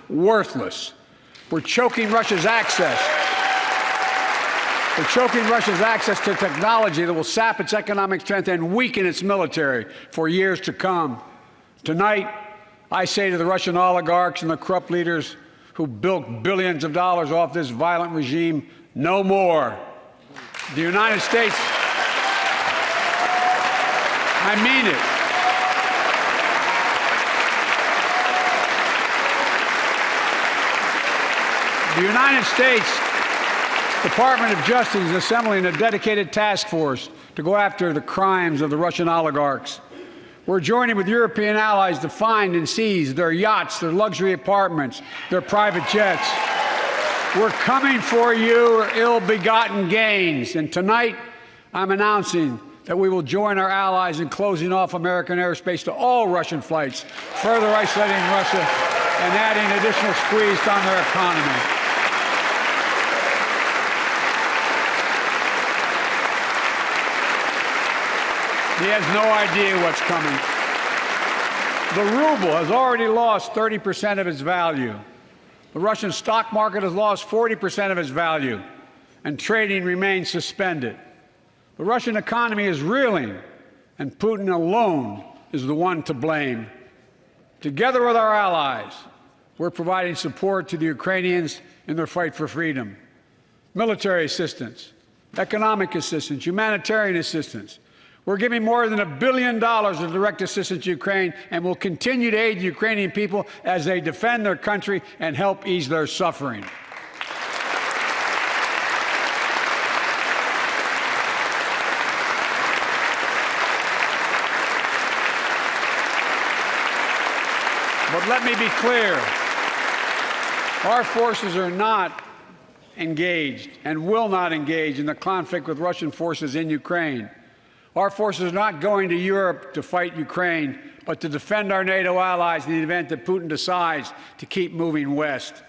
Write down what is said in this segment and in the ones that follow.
worthless. We're choking Russia's access. We're choking Russia's access to technology that will sap its economic strength and weaken its military for years to come. Tonight, I say to the Russian oligarchs and the corrupt leaders who bilked billions of dollars off this violent regime, no more. The United States, I mean it. The United States Department of Justice is assembling a dedicated task force to go after the crimes of the Russian oligarchs. We're joining with European allies to find and seize their yachts, their luxury apartments, their private jets. We're coming for your ill-begotten gains. And tonight, I'm announcing that we will join our allies in closing off American airspace to all Russian flights, further isolating Russia and adding additional squeeze on their economy. He has no idea what's coming. The ruble has already lost 30% of its value. The Russian stock market has lost 40% of its value, and trading remains suspended. The Russian economy is reeling, and Putin alone is the one to blame. Together with our allies, we're providing support to the Ukrainians in their fight for freedom. Military assistance, economic assistance, humanitarian assistance. We're giving more than $1 billion of direct assistance to Ukraine, and will continue to aid the Ukrainian people as they defend their country and help ease their suffering. But let me be clear. Our forces are not engaged and will not engage in the conflict with Russian forces in Ukraine. Our forces are not going to Europe to fight Ukraine, but to defend our NATO allies in the event that Putin decides to keep moving west.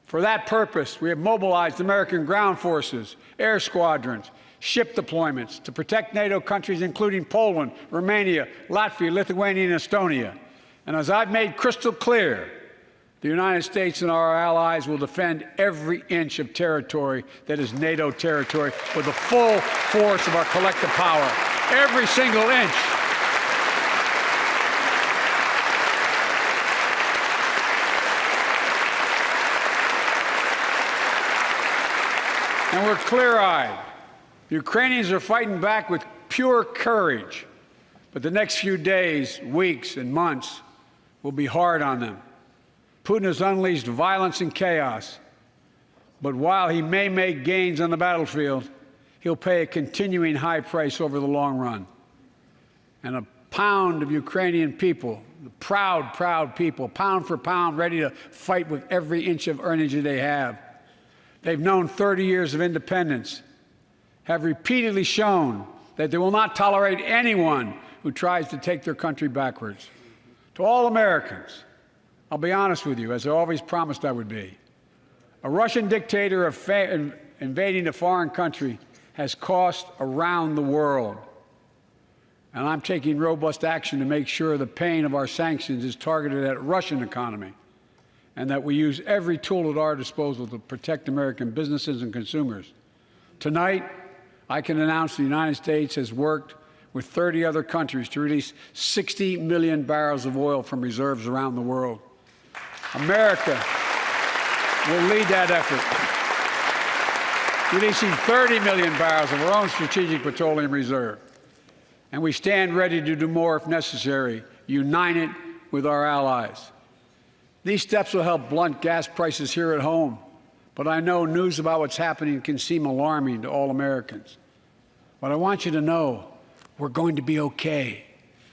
For that purpose, we have mobilized American ground forces, air squadrons, ship deployments to protect NATO countries, including Poland, Romania, Latvia, Lithuania, and Estonia. And as I've made crystal clear, the United States and our allies will defend every inch of territory that is NATO territory with the full force of our collective power. Every single inch. And we're clear-eyed. The Ukrainians are fighting back with pure courage. But the next few days, weeks, and months will be hard on them. Putin has unleashed violence and chaos, but while he may make gains on the battlefield, he'll pay a continuing high price over the long run. And a pound of Ukrainian people, the proud, proud people, pound for pound, ready to fight with every inch of energy they have. They've known 30 years of independence, have repeatedly shown that they will not tolerate anyone who tries to take their country backwards. To all Americans, I'll be honest with you, as I always promised I would be. A Russian dictator invading a foreign country has cost around the world. And I'm taking robust action to make sure the pain of our sanctions is targeted at the Russian economy, and that we use every tool at our disposal to protect American businesses and consumers. Tonight, I can announce the United States has worked with 30 other countries to release 60 million barrels of oil from reserves around the world. America will lead that effort, releasing 30 million barrels of our own strategic petroleum reserve. And we stand ready to do more if necessary, united with our allies. These steps will help blunt gas prices here at home, but I know news about what's happening can seem alarming to all Americans. But I want you to know we're going to be okay.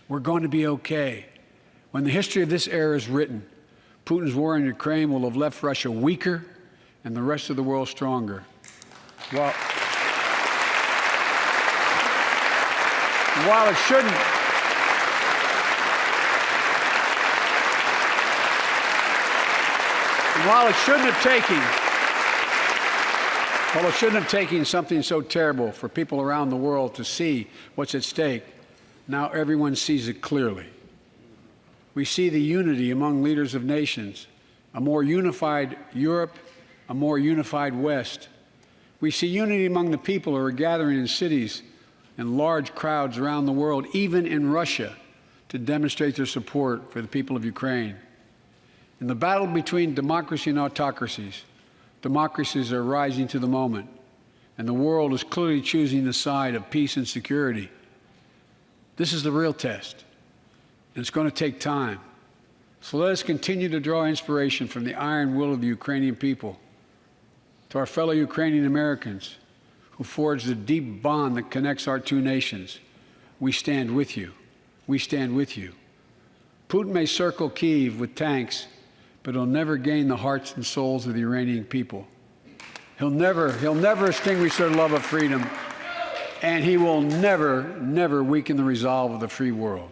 We're going to be okay. When the history of this era is written, Putin's war in Ukraine will have left Russia weaker and the rest of the world stronger. While it shouldn't have taken something so terrible for people around the world to see what's at stake, now everyone sees it clearly. We see the unity among leaders of nations a more unified Europe, a more unified West. We see unity among the people who are gathering in cities and large crowds around the world, even in Russia, to demonstrate their support for the people of Ukraine. In the battle between democracy and autocracies, democracies are rising to the moment, and the world is clearly choosing the side of peace and security. This is the real test, and it's going to take time. So let us continue to draw inspiration from the iron will of the Ukrainian people. To our fellow Ukrainian Americans who forged the deep bond that connects our two nations, we stand with you. We stand with you. Putin may circle Kyiv with tanks, but he'll never gain the hearts and souls of the Iranian people. He'll never extinguish their love of freedom, and he will never weaken the resolve of the free world.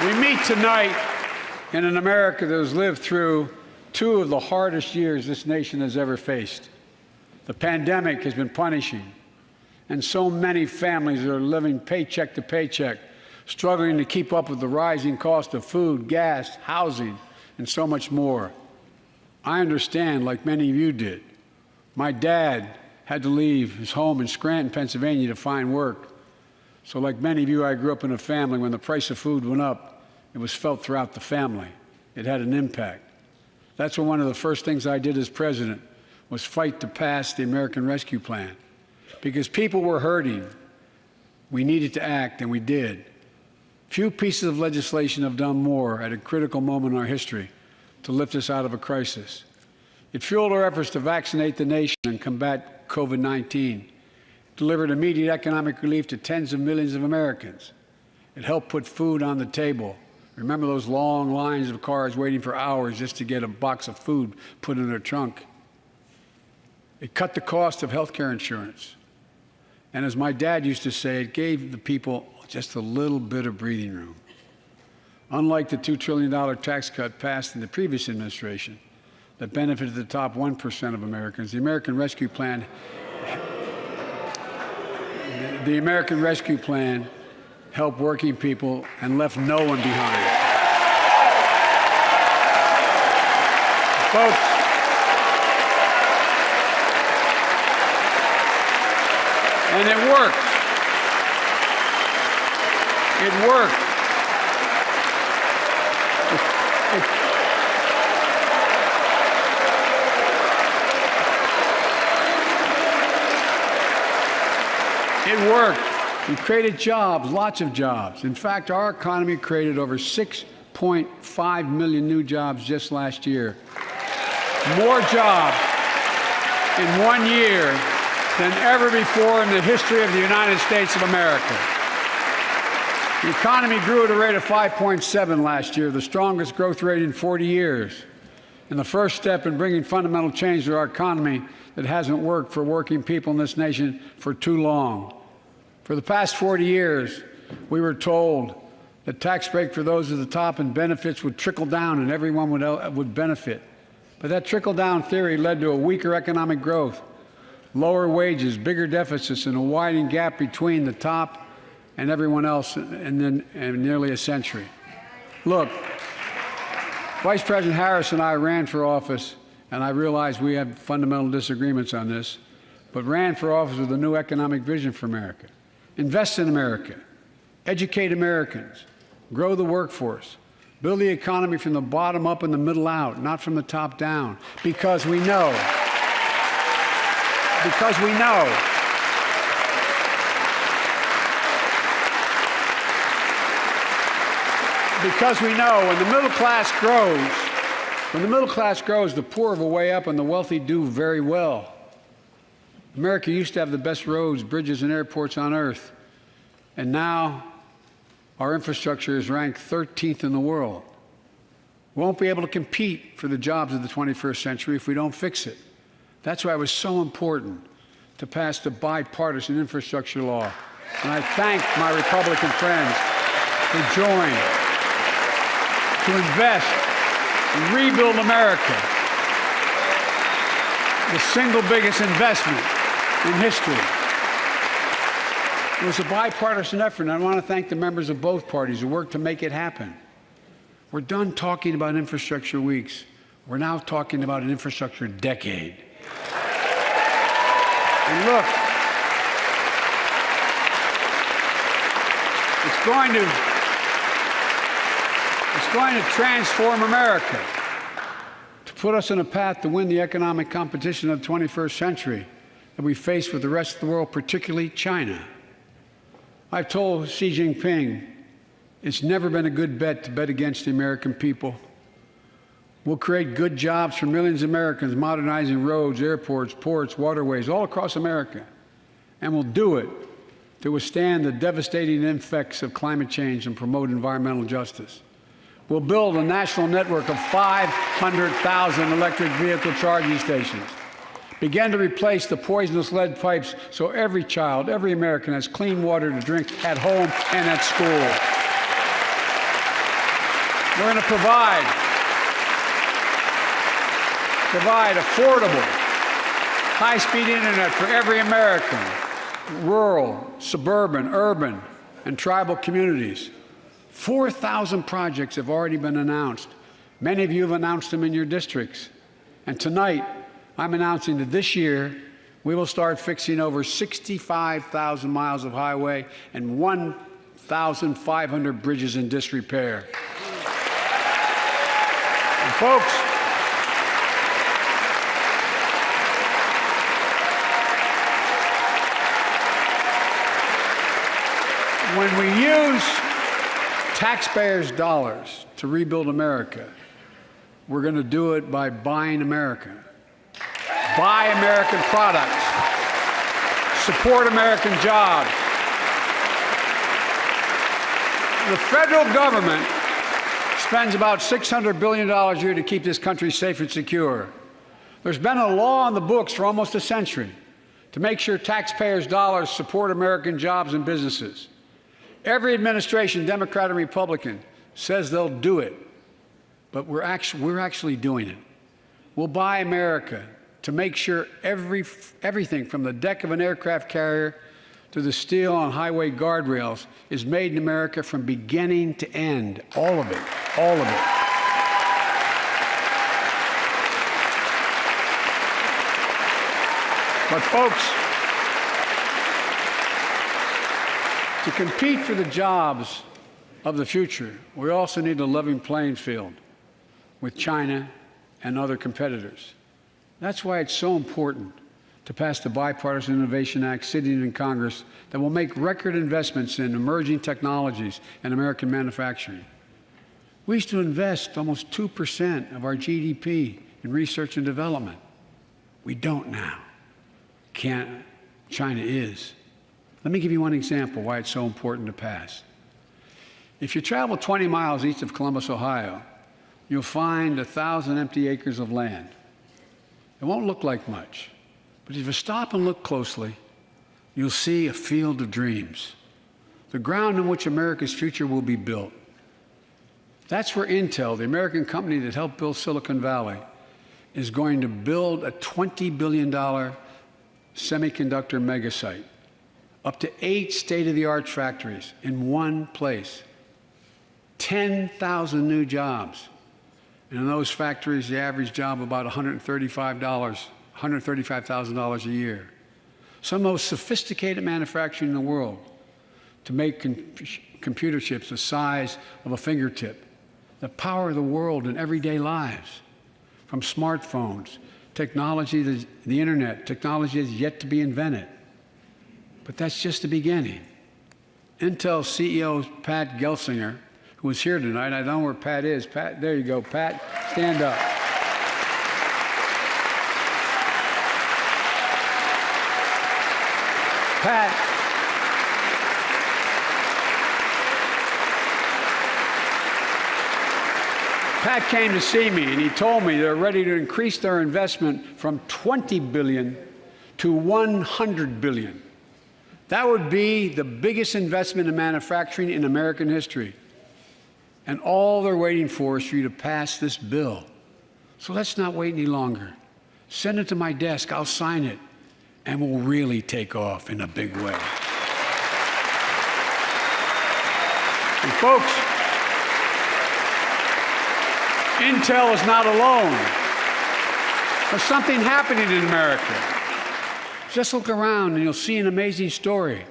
We meet tonight in an America that has lived through two of the hardest years this nation has ever faced. The pandemic has been punishing, and so many families are living paycheck to paycheck, struggling to keep up with the rising cost of food, gas, housing, and so much more. I understand, like many of you did. My dad had to leave his home in Scranton, Pennsylvania to find work. So like many of you, I grew up in a family when the price of food went up, it was felt throughout the family. It had an impact. That's when one of the first things I did as president was fight to pass the American Rescue Plan. Because people were hurting, we needed to act, and we did. Few pieces of legislation have done more at a critical moment in our history to lift us out of a crisis. It fueled our efforts to vaccinate the nation and combat COVID-19, delivered immediate economic relief to tens of millions of Americans. It helped put food on the table. Remember those long lines of cars waiting for hours just to get a box of food put in their trunk. It cut the cost of health care insurance. And as my dad used to say, it gave the people just a little bit of breathing room. Unlike the $2 trillion tax cut passed in the previous administration that benefited the top 1% of Americans, the American Rescue Plan helped working people and left no one behind. Folks, and it worked. It worked. It worked. We created jobs, lots of jobs. In fact, our economy created over 6.5 million new jobs just last year. More jobs in 1 year than ever before in the history of the United States of America. The economy grew at a rate of 5.7 last year, the strongest growth rate in 40 years. And the first step in bringing fundamental change to our economy that hasn't worked for working people in this nation for too long. For the past 40 years, we were told that tax break for those at the top and benefits would trickle down and everyone would benefit. But that trickle-down theory led to a weaker economic growth, lower wages, bigger deficits, and a widening gap between the top and everyone else in nearly a century. Look, Vice President Harris and I ran for office, and I realize we have fundamental disagreements on this, but ran for office with a new economic vision for America. Invest in America, educate Americans, grow the workforce, build the economy from the bottom up and the middle out, not from the top down, because we know when the middle class grows, the poor have a way up and the wealthy do very well. America used to have the best roads, bridges, and airports on earth, and now our infrastructure is ranked 13th in the world. We won't be able to compete for the jobs of the 21st century if we don't fix it. That's why it was so important to pass the bipartisan infrastructure law. And I thank my Republican friends who joined to invest and rebuild America. the single biggest investment in history. It was a bipartisan effort, and I want to thank the members of both parties who worked to make it happen. We're done talking about infrastructure weeks. We're now talking about an infrastructure decade. And look, it's going to transform America, to put us on a path to win the economic competition of the 21st century that we face with the rest of the world, particularly China. I've told Xi Jinping it's never been a good bet to bet against the American people. We'll create good jobs for millions of Americans, modernizing roads, airports, ports, waterways, all across America. And we'll do it to withstand the devastating effects of climate change and promote environmental justice. We'll build a national network of 500,000 electric vehicle charging stations. Begin to replace the poisonous lead pipes so every child, every American has clean water to drink at home and at school. We're going to provide affordable, high-speed internet for every American, rural, suburban, urban, and tribal communities. 4,000 projects have already been announced. Many of you have announced them in your districts. And tonight, I'm announcing that this year, we will start fixing over 65,000 miles of highway and 1,500 bridges in disrepair. And folks, when we use taxpayers' dollars to rebuild America, we're going to do it by buying America. Buy American products. Support American jobs. The federal government spends about $600 billion a year to keep this country safe and secure. There's been a law on the books for almost a century to make sure taxpayers' dollars support American jobs and businesses. Every administration, Democrat and Republican, says they'll do it, but we're actually doing it. We'll buy America to make sure everything from the deck of an aircraft carrier to the steel on highway guardrails is made in America from beginning to end. All of it. All of it. But folks, to compete for the jobs of the future, we also need a level playing field with China and other competitors. That's why it's so important to pass the Bipartisan Innovation Act sitting in Congress that will make record investments in emerging technologies and American manufacturing. We used to invest almost 2% of our GDP in research and development. We don't now. China is. Let me give you one example why it's so important to pass. If you travel 20 miles east of Columbus, Ohio, you'll find 1,000 empty acres of land. It won't look like much, but if you stop and look closely, you'll see a field of dreams, the ground on which America's future will be built. That's where Intel, the American company that helped build Silicon Valley, is going to build a $20 billion semiconductor megasite, up to 8 state-of-the-art factories in one place, 10,000 new jobs. And in those factories, the average job about $135,000 a year. Some of the most sophisticated manufacturing in the world to make computer chips the size of a fingertip that power the world in everyday lives, from smartphones, technology to the internet, technology that's yet to be invented. But that's just the beginning. Intel CEO Pat Gelsinger, who was here tonight. I don't know where Pat is. Pat, there you go. Pat, stand up. Pat came to see me, and he told me they're ready to increase their investment from $20 billion to $100 billion. That would be the biggest investment in manufacturing in American history. And all they're waiting for is for you to pass this bill. So let's not wait any longer. Send it to my desk. I'll sign it. And we'll really take off in a big way. And folks, Intel is not alone. There's something happening in America. Just look around and you'll see an amazing story.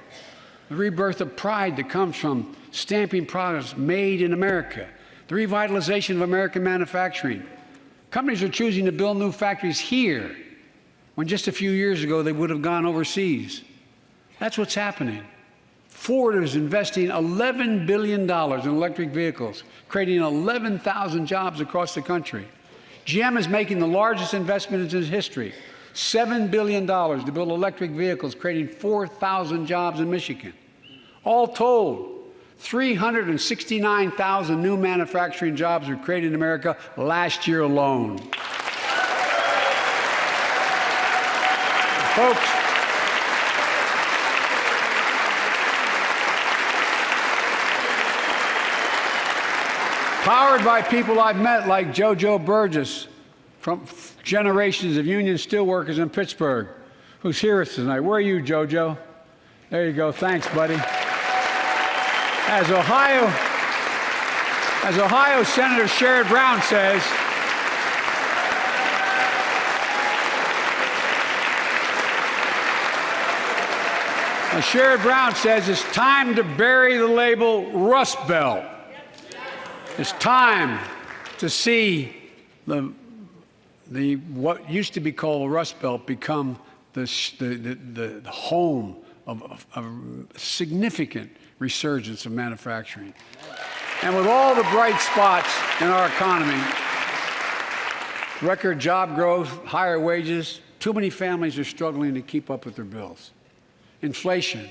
The rebirth of pride that comes from stamping products made in America. The revitalization of American manufacturing. Companies are choosing to build new factories here when just a few years ago they would have gone overseas. That's what's happening. Ford is investing $11 billion in electric vehicles, creating 11,000 jobs across the country. GM is making the largest investment in its history, $7 billion to build electric vehicles, creating 4,000 jobs in Michigan. All told, 369,000 new manufacturing jobs were created in America last year alone. Folks, powered by people I've met like JoJo Burgess from generations of union steelworkers in Pittsburgh, who's here with us tonight. Where are you, JoJo? There you go. Thanks, buddy. As Ohio Senator Sherrod Brown says, it's time to bury the label Rust Belt. It's time to see what used to be called the Rust Belt become the home of a significant resurgence of manufacturing. And with all the bright spots in our economy, record job growth, higher wages, too many families are struggling to keep up with their bills. Inflation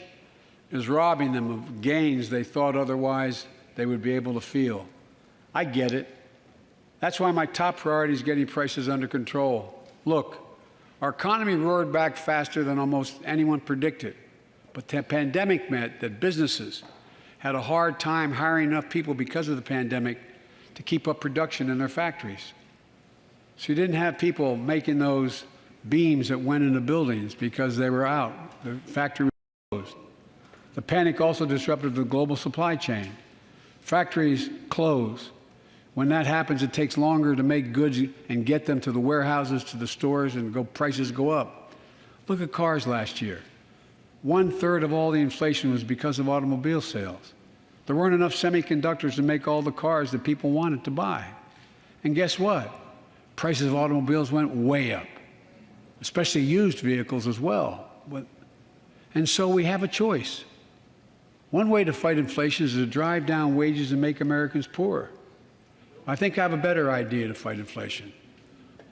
is robbing them of gains they thought otherwise they would be able to feel. I get it. That's why my top priority is getting prices under control. Look, our economy roared back faster than almost anyone predicted. But the pandemic meant that businesses had a hard time hiring enough people because of the pandemic to keep up production in their factories. So you didn't have people making those beams that went into buildings because they were out. The factory was closed. The panic also disrupted the global supply chain. Factories close. When that happens, it takes longer to make goods and get them to the warehouses, to the stores, and prices go up. Look at cars last year. 1/3 of all the inflation was because of automobile sales. There weren't enough semiconductors to make all the cars that people wanted to buy. And guess what? Prices of automobiles went way up, especially used vehicles as well. And so we have a choice. One way to fight inflation is to drive down wages and make Americans poorer. I think I have a better idea to fight inflation.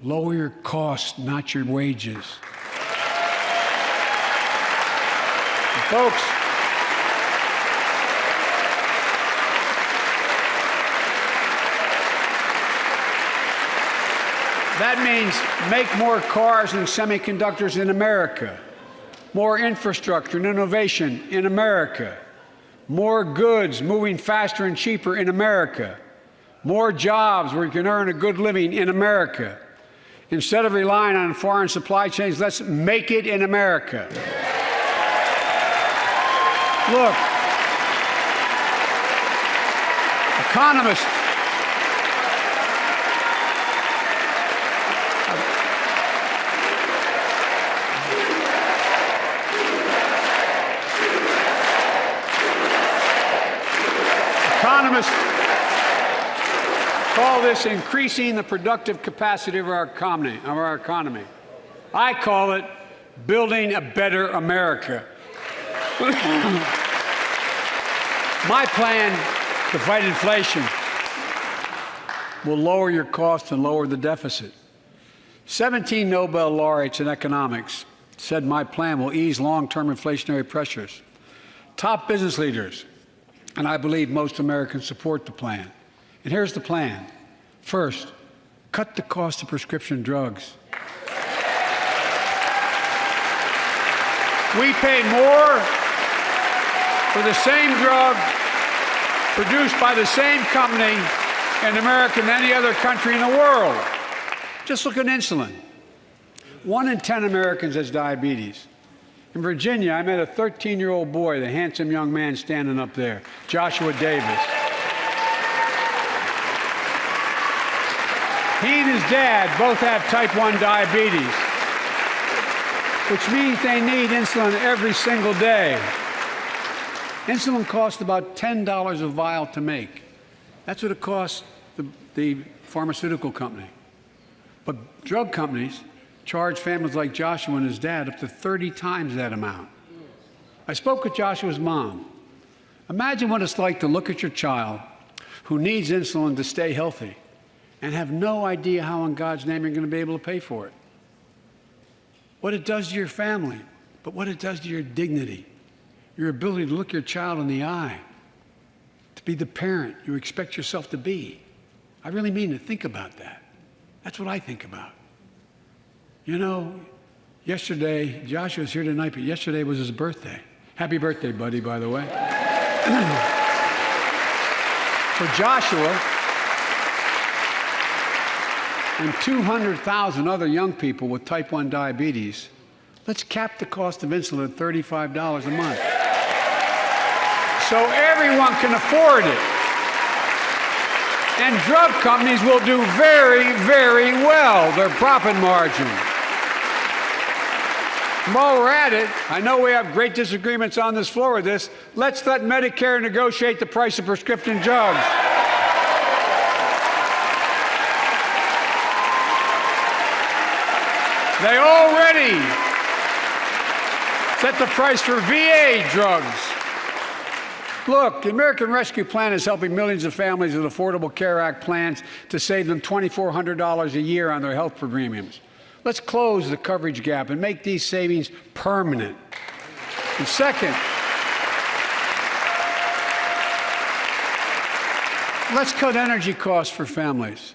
Lower your costs, not your wages. And folks, that means make more cars and semiconductors in America, more infrastructure and innovation in America, more goods moving faster and cheaper in America, more jobs where you can earn a good living in America. Instead of relying on foreign supply chains, let's make it in America. Look, economists call this increasing the productive capacity of our economy. I call it building a better America. My plan to fight inflation will lower your costs and lower the deficit. 17 Nobel laureates in economics said my plan will ease long-term inflationary pressures. Top business leaders, and I believe most Americans support the plan. And here's the plan. First, cut the cost of prescription drugs. We pay more for the same drug produced by the same company in America than any other country in the world. Just look at insulin. 1 in 10 Americans has diabetes. In Virginia, I met a 13-year-old boy, the handsome young man standing up there, Joshua Davis. He and his dad both have type 1 diabetes, which means they need insulin every single day. Insulin costs about $10 a vial to make. That's what it costs the pharmaceutical company. But drug companies charge families like Joshua and his dad up to 30 times that amount. I spoke with Joshua's mom. Imagine what it's like to look at your child who needs insulin to stay healthy and have no idea how in God's name you're going to be able to pay for it. What it does to your family, but what it does to your dignity, your ability to look your child in the eye, to be the parent you expect yourself to be. I really mean to think about that. That's what I think about. You know, yesterday, Joshua's here tonight, but yesterday was his birthday. Happy birthday, buddy, by the way. For Joshua and 200,000 other young people with type 1 diabetes, let's cap the cost of insulin at $35 a month, so everyone can afford it. And drug companies will do very, very well, their profit margin. While we're at it, I know we have great disagreements on this floor with this. Let's let Medicare negotiate the price of prescription drugs. They already set the price for VA drugs. Look, the American Rescue Plan is helping millions of families with Affordable Care Act plans to save them $2,400 a year on their health premiums. Let's close the coverage gap and make these savings permanent. And second, let's cut energy costs for families,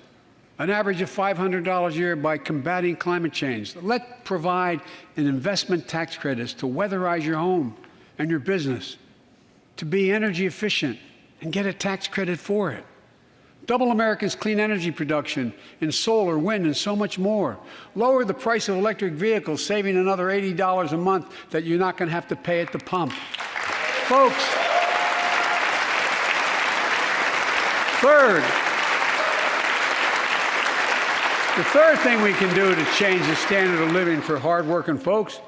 an average of $500 a year by combating climate change. Let's provide an investment tax credits to weatherize your home and your business, to be energy efficient and get a tax credit for it. Double America's clean energy production in solar, wind, and so much more. Lower the price of electric vehicles, saving another $80 a month that you're not going to have to pay at the pump. Folks, the third thing we can do to change the standard of living for hardworking folks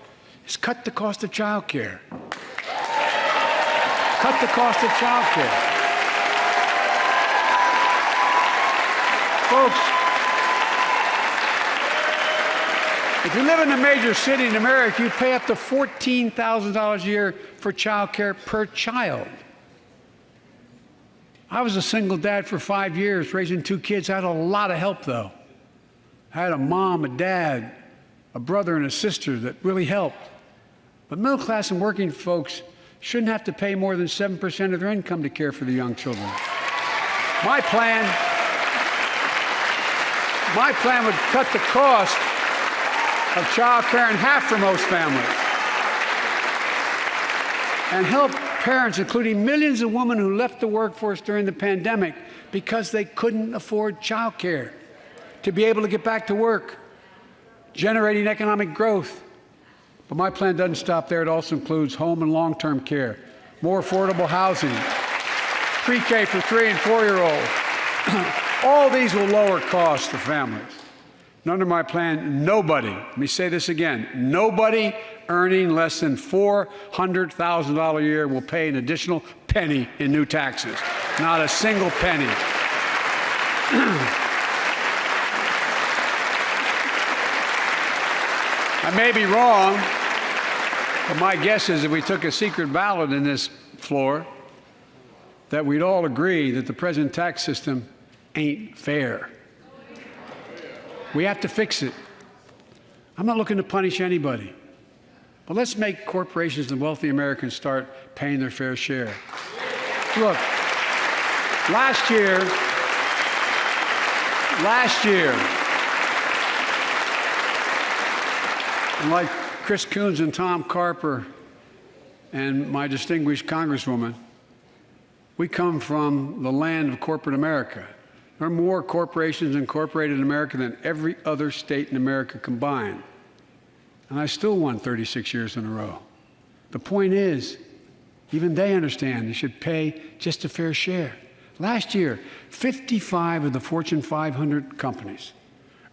is cut the cost of child care. Cut the cost of child care. Folks, if you live in a major city in America, you pay up to $14,000 a year for child care per child. I was a single dad for 5 years, raising 2 kids. I had a lot of help, though. I had a mom, a dad, a brother, and a sister that really helped. But middle class and working folks shouldn't have to pay more than 7% of their income to care for the young children. My plan would cut the cost of child care in half for most families and help parents, including millions of women who left the workforce during the pandemic because they couldn't afford child care, to be able to get back to work, generating economic growth. But my plan doesn't stop there. It also includes home and long-term care, more affordable housing, pre-K for 3- and 4-year-olds. All these will lower costs to families. And under my plan, nobody, let me say this again, nobody earning less than $400,000 a year will pay an additional penny in new taxes. Not a single penny. I may be wrong, but my guess is if we took a secret ballot in this floor, that we'd all agree that the present tax system ain't fair. We have to fix it. I'm not looking to punish anybody, but let's make corporations and wealthy Americans start paying their fair share. Look, last year, and like Chris Coons and Tom Carper and my distinguished Congresswoman, we come from the land of corporate America. There are more corporations incorporated in America than every other state in America combined. and I still won 36 years in a row. The point is, even they understand they should pay just a fair share. Last year, 55 of the Fortune 500 companies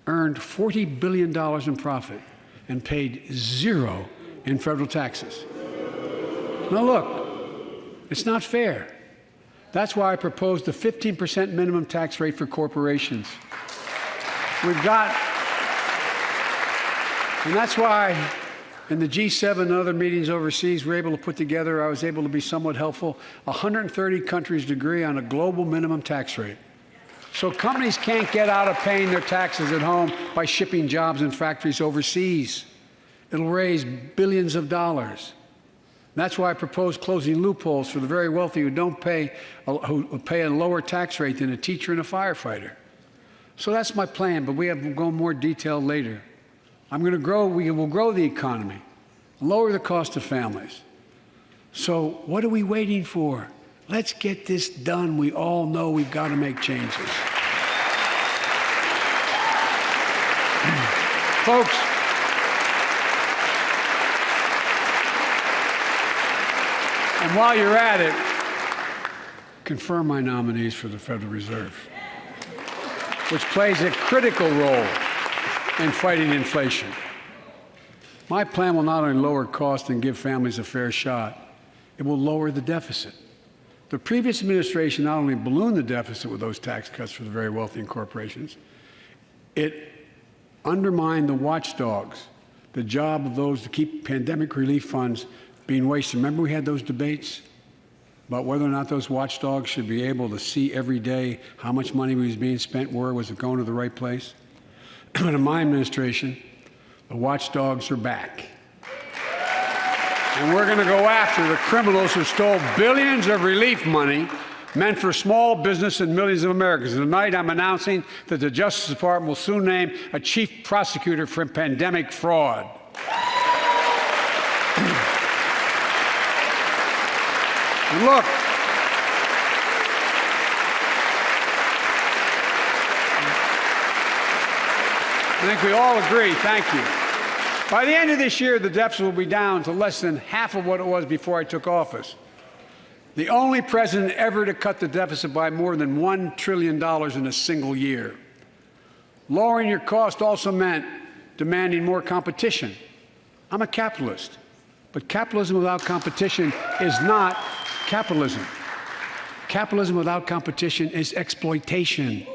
earned $40 billion in profit and paid zero in federal taxes. Now look, it's not fair. That's why I proposed a 15% minimum tax rate for corporations. And that's why in the G7 and other meetings overseas, I was able to be somewhat helpful. 130 countries agree on a global minimum tax rate. So companies can't get out of paying their taxes at home by shipping jobs and factories overseas. It'll raise billions of dollars. That's why I propose closing loopholes for the very wealthy who pay a lower tax rate than a teacher and a firefighter. So that's my plan, but we have to go more detailed later. We will grow the economy, lower the cost of families. So what are we waiting for? Let's get this done. We all know we've got to make changes. Folks, and while you're at it, confirm my nominees for the Federal Reserve, which plays a critical role in fighting inflation. My plan will not only lower costs and give families a fair shot, it will lower the deficit. The previous administration not only ballooned the deficit with those tax cuts for the very wealthy and corporations, it undermined the watchdogs, the job of those to keep pandemic relief funds being wasted. Remember we had those debates about whether or not those watchdogs should be able to see every day how much money was being spent, where was it going to the right place? But in my administration, the watchdogs are back. And we're going to go after the criminals who stole billions of relief money meant for small business and millions of Americans. And tonight I'm announcing that the Justice Department will soon name a chief prosecutor for pandemic fraud. And look, I think we all agree, thank you. By the end of this year, the deficit will be down to less than half of what it was before I took office. The only president ever to cut the deficit by more than $1 trillion in a single year. Lowering your cost also meant demanding more competition. I'm a capitalist, but capitalism without competition is not capitalism. Capitalism without competition is exploitation.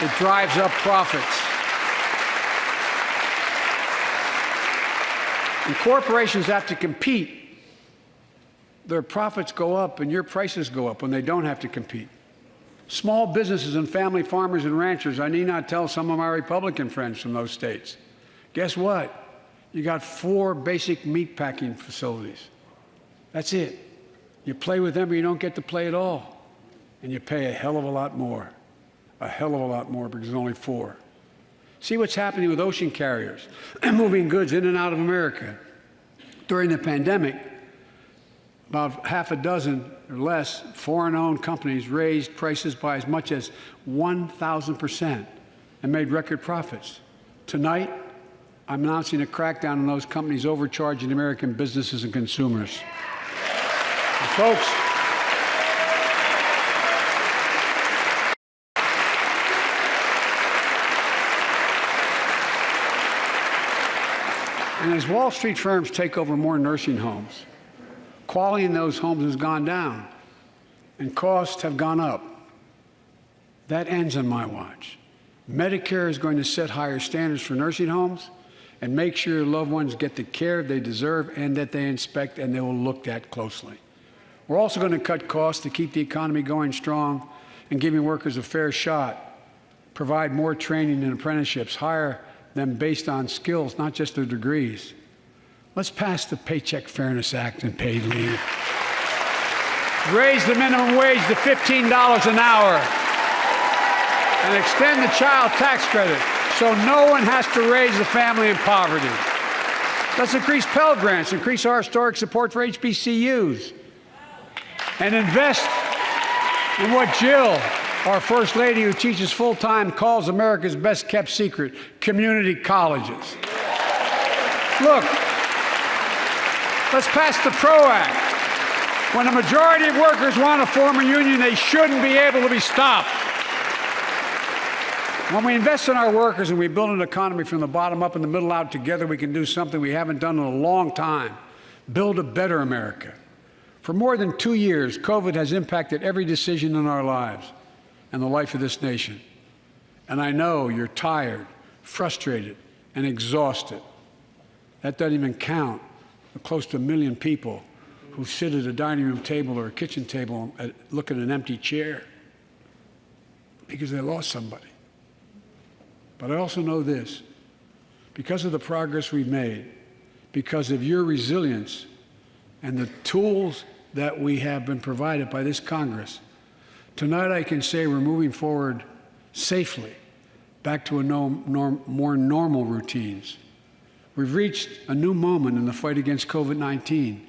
It drives up profits. And corporations have to compete. Their profits go up and your prices go up when they don't have to compete. Small businesses and family farmers and ranchers, I need not tell some of my Republican friends from those states. Guess what? You got 4 basic meat packing facilities. That's it. You play with them or you don't get to play at all. And you pay a hell of a lot more. A hell of a lot more because there's only 4. See what's happening with ocean carriers moving goods in and out of America. During the pandemic, about half a dozen or less foreign-owned companies raised prices by as much as 1,000% and made record profits. Tonight, I'm announcing a crackdown on those companies overcharging American businesses and consumers. And folks, and as Wall Street firms take over more nursing homes, quality in those homes has gone down and costs have gone up. That ends on my watch. Medicare is going to set higher standards for nursing homes and make sure your loved ones get the care they deserve and that they inspect and they will look at closely. We're also going to cut costs to keep the economy going strong and giving workers a fair shot, provide more training and apprenticeships, hire them based on skills, not just their degrees. Let's pass the Paycheck Fairness Act and paid leave. Raise the minimum wage to $15 an hour and extend the child tax credit so no one has to raise a family in poverty. Let's increase Pell Grants, increase our historic support for HBCUs, and invest in what Jill, our First Lady who teaches full-time, calls America's best-kept secret, community colleges. Look, let's pass the PRO Act. When a majority of workers want to form a union, they shouldn't be able to be stopped. When we invest in our workers and we build an economy from the bottom up and the middle out together, we can do something we haven't done in a long time: build a better America. For more than 2 years, COVID has impacted every decision in our lives and the life of this nation. And I know you're tired, frustrated, and exhausted. That doesn't even count the close to 1 million people who sit at a dining room table or a kitchen table and look at an empty chair because they lost somebody. But I also know this: because of the progress we've made, because of your resilience and the tools that we have been provided by this Congress, tonight I can say we're moving forward safely back to more normal routines. We've reached a new moment in the fight against COVID-19,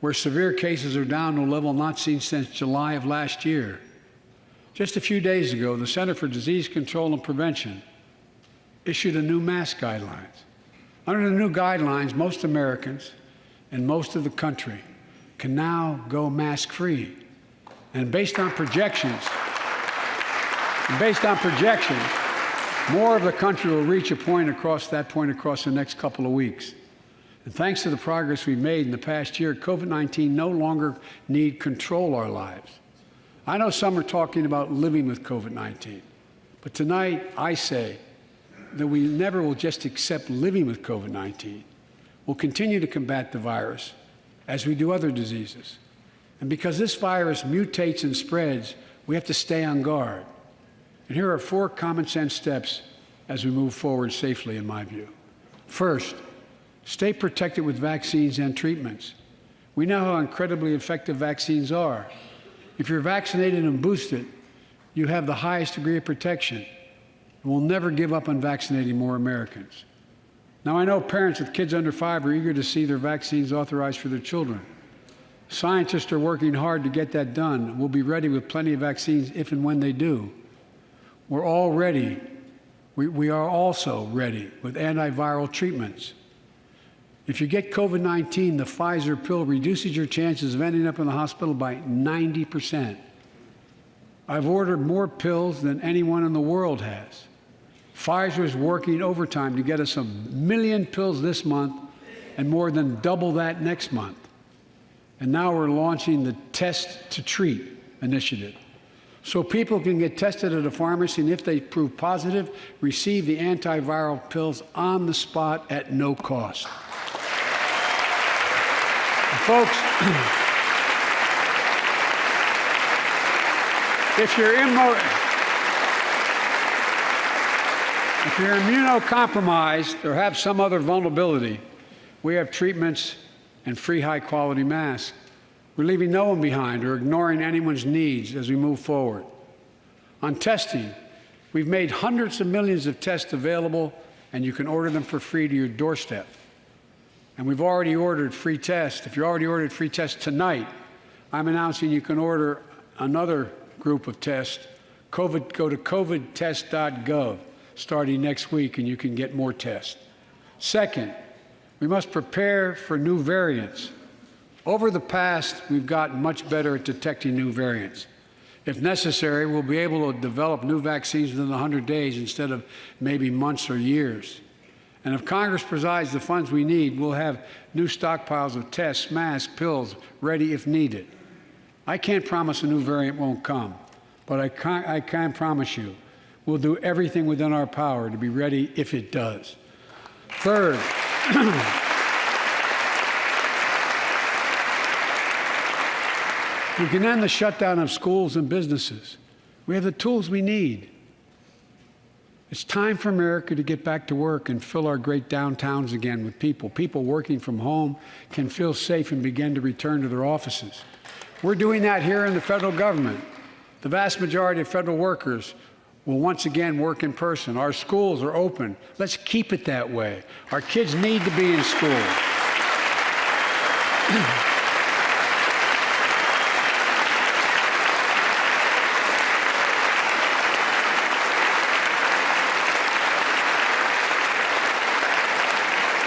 where severe cases are down to a level not seen since July of last year. Just a few days ago, the Center for Disease Control and Prevention issued a new mask guidelines. Under the new guidelines, most Americans and most of the country can now go mask-free. And based on projections, more of the country will reach a point across the next couple of weeks. And thanks to the progress we've made in the past year, COVID-19 no longer need control our lives. I know some are talking about living with COVID-19, but tonight I say that we never will just accept living with COVID-19. We'll continue to combat the virus as we do other diseases. And because this virus mutates and spreads, we have to stay on guard. And here are 4 common sense steps as we move forward safely, in my view. First, stay protected with vaccines and treatments. We know how incredibly effective vaccines are. If you're vaccinated and boosted, you have the highest degree of protection. We'll never give up on vaccinating more Americans. Now, I know parents with kids under 5 are eager to see their vaccines authorized for their children. Scientists are working hard to get that done. We'll be ready with plenty of vaccines if and when they do. We're all ready. We are also ready with antiviral treatments. If you get COVID-19, the Pfizer pill reduces your chances of ending up in the hospital by 90%. I've ordered more pills than anyone in the world has. Pfizer is working overtime to get us 1 million pills this month and more than double that next month. And now we're launching the Test to Treat initiative, so people can get tested at a pharmacy, and if they prove positive, receive the antiviral pills on the spot at no cost. Folks, if you're immunocompromised or have some other vulnerability, we have treatments and free high-quality masks. We're leaving no one behind or ignoring anyone's needs as we move forward. On testing, we've made hundreds of millions of tests available, and you can order them for free to your doorstep. And we've already ordered free tests. If you already ordered free tests tonight, I'm announcing you can order another group of tests. Go to covidtest.gov starting next week, and you can get more tests. Second, we must prepare for new variants. Over the past, we've gotten much better at detecting new variants. If necessary, we'll be able to develop new vaccines within 100 days instead of maybe months or years. And if Congress provides the funds we need, we'll have new stockpiles of tests, masks, pills ready if needed. I can't promise a new variant won't come, but I can promise you we'll do everything within our power to be ready if it does. Third, we can end the shutdown of schools and businesses. We have the tools we need. It's time for America to get back to work and fill our great downtowns again with people. People working from home can feel safe and begin to return to their offices. We're doing that here in the federal government. The vast majority of federal workers will once again work in person. Our schools are open. Let's keep it that way. Our kids need to be in school.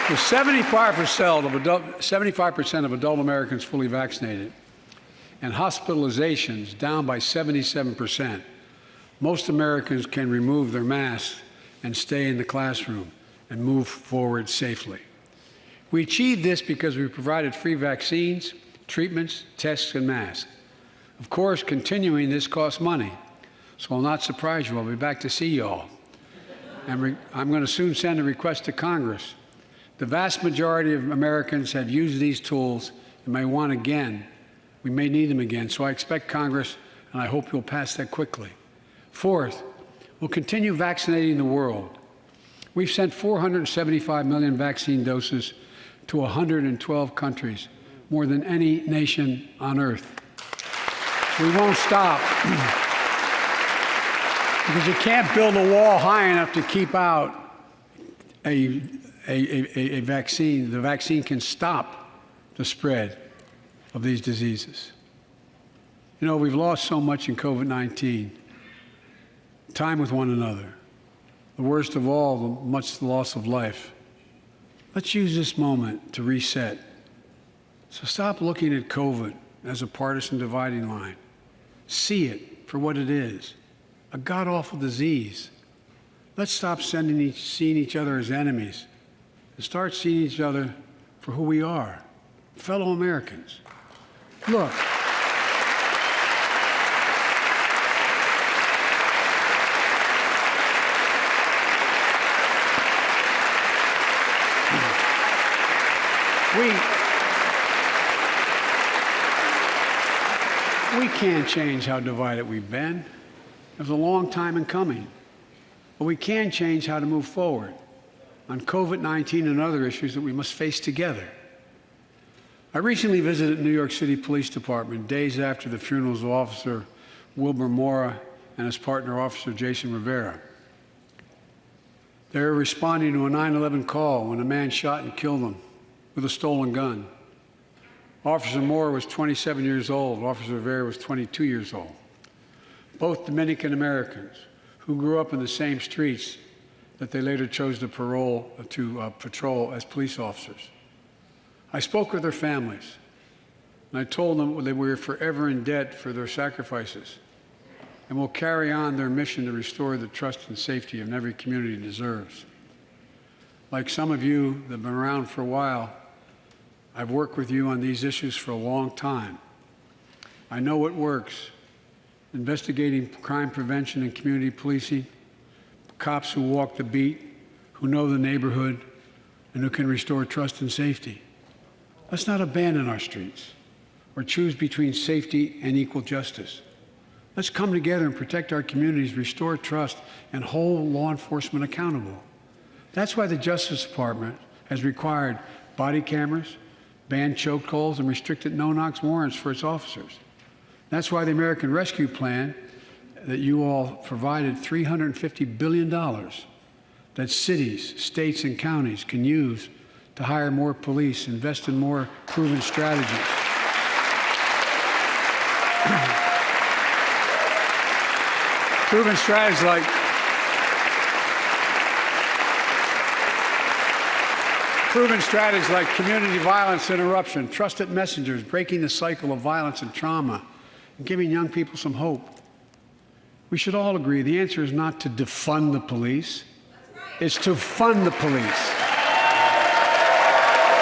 With 75% of adult Americans fully vaccinated and hospitalizations down by 77%, most Americans can remove their masks and stay in the classroom and move forward safely. We achieved this because we provided free vaccines, treatments, tests, and masks. Of course, continuing this costs money, so I'll not surprise you. I'll be back to see you all. And I'm going to soon send a request to Congress. The vast majority of Americans have used these tools and may want again. We may need them again, so I expect Congress, and I hope you'll pass that quickly. Fourth, we'll continue vaccinating the world. We've sent 475 million vaccine doses to 112 countries, more than any nation on earth. We won't stop because you can't build a wall high enough to keep out a vaccine. The vaccine can stop the spread of these diseases. You know, we've lost so much in COVID-19. Time with one another. The worst of all, the loss of life. Let's use this moment to reset. So stop looking at COVID as a partisan dividing line. See it for what it is, a god-awful disease. Let's stop seeing each other as enemies and start seeing each other for who we are, fellow Americans. Look. We can't change how divided we've been. It was a long time in coming. But we can change how to move forward on COVID-19 and other issues that we must face together. I recently visited New York City Police Department days after the funerals of Officer Wilbur Mora and his partner, Officer Jason Rivera. They were responding to a 9/11 call when a man shot and killed them with a stolen gun. Officer Moore was 27 years old. Officer Rivera was 22 years old. Both Dominican Americans who grew up in the same streets that they later chose to patrol as police officers. I spoke with their families, and I told them that we are forever in debt for their sacrifices and will carry on their mission to restore the trust and safety of every community deserves. Like some of you that have been around for a while, I've worked with you on these issues for a long time. I know what works. Investigating crime prevention and community policing, cops who walk the beat, who know the neighborhood, and who can restore trust and safety. Let's not abandon our streets or choose between safety and equal justice. Let's come together and protect our communities, restore trust, and hold law enforcement accountable. That's why the Justice Department has required body cameras, banned chokeholds, and restricted no-knock warrants for its officers. That's why the American Rescue Plan that you all provided $350 billion that cities, states, and counties can use to hire more police, invest in more proven strategies. Proven strategies like community violence interruption, trusted messengers, breaking the cycle of violence and trauma, and giving young people some hope. We should all agree the answer is not to defund the police. It's to fund the police.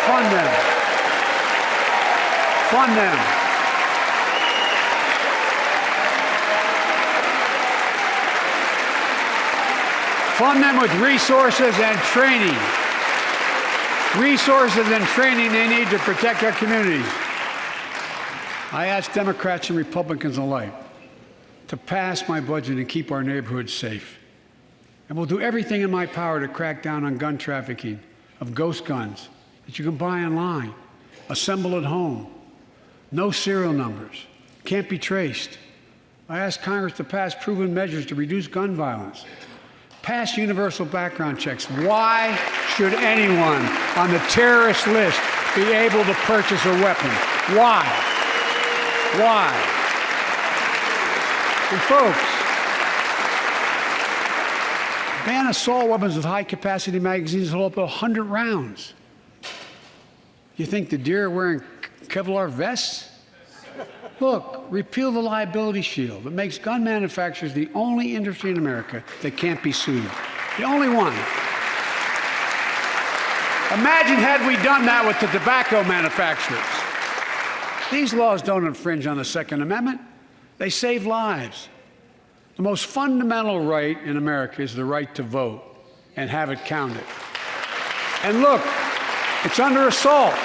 Fund them. Fund them. Fund them with resources and training. Resources and training they need to protect our communities. I ask Democrats and Republicans alike to pass my budget and keep our neighborhoods safe. And we'll do everything in my power to crack down on gun trafficking of ghost guns that you can buy online, assemble at home, no serial numbers, can't be traced. I ask Congress to pass proven measures to reduce gun violence. Pass universal background checks. Why should anyone on the terrorist list be able to purchase a weapon? Why? Why? And folks, ban assault weapons with high-capacity magazines that hold up to 100 rounds. You think the deer are wearing Kevlar vests? Look, repeal the liability shield. It makes gun manufacturers the only industry in America that can't be sued. The only one. Imagine had we done that with the tobacco manufacturers. These laws don't infringe on the Second Amendment. They save lives. The most fundamental right in America is the right to vote and have it counted. And look, it's under assault.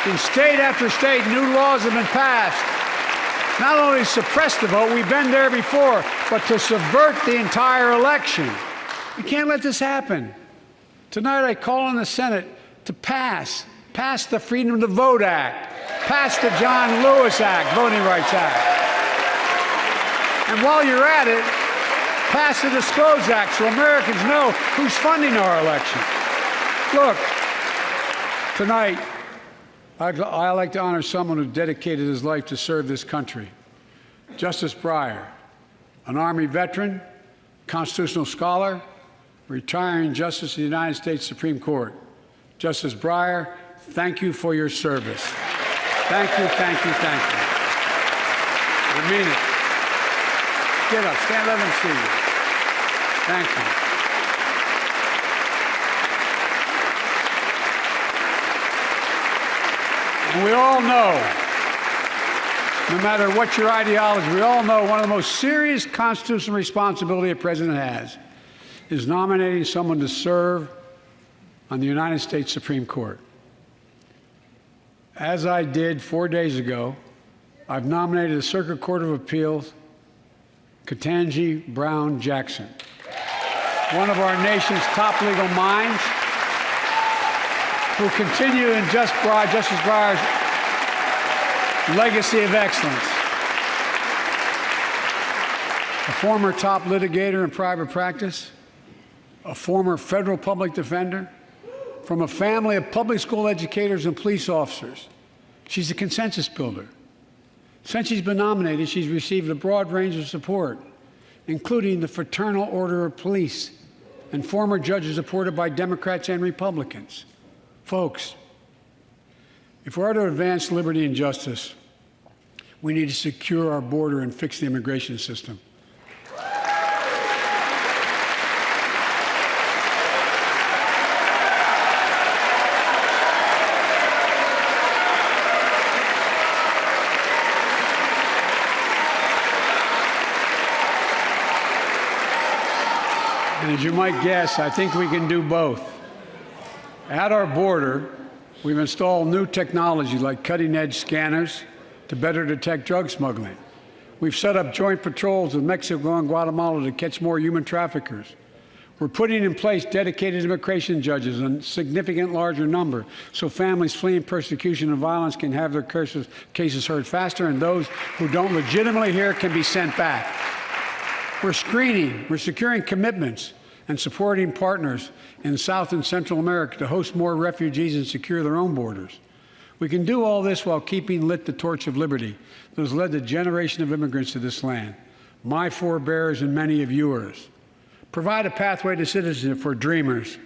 In state after state, new laws have been passed. Not only to suppress the vote, we've been there before, but to subvert the entire election. We can't let this happen. Tonight I call on the Senate to pass the Freedom to Vote Act, pass the John Lewis Act, Voting Rights Act. And while you're at it, pass the Disclose Act so Americans know who's funding our election. Look, tonight, I'd like to honor someone who dedicated his life to serve this country. Justice Breyer, an Army veteran, constitutional scholar, retiring Justice of the United States Supreme Court. Justice Breyer, thank you for your service. Thank you, thank you, thank you. I mean it. Get up, stand, let them see you. Thank you. And we all know, no matter what your ideology, we all know one of the most serious constitutional responsibilities a president has is nominating someone to serve on the United States Supreme Court. As I did 4 days ago, I've nominated the Circuit Court of Appeals, Ketanji Brown Jackson, one of our nation's top legal minds, who continue in Justice Breyer's legacy of excellence. A former top litigator in private practice, a former federal public defender, from a family of public school educators and police officers. She's a consensus builder. Since she's been nominated, she's received a broad range of support, including the Fraternal Order of Police and former judges supported by Democrats and Republicans. Folks, if we're to advance liberty and justice, we need to secure our border and fix the immigration system. And as you might guess, I think we can do both. At our border, we've installed new technology like cutting-edge scanners to better detect drug smuggling. We've set up joint patrols with Mexico and Guatemala to catch more human traffickers. We're putting in place dedicated immigration judges in a significant larger number so families fleeing persecution and violence can have their cases heard faster, and those who don't legitimately hear can be sent back. We're screening, we're securing commitments and supporting partners in South and Central America to host more refugees and secure their own borders. We can do all this while keeping lit the torch of liberty that has led a generation of immigrants to this land, my forebears and many of yours. Provide a pathway to citizenship for dreamers,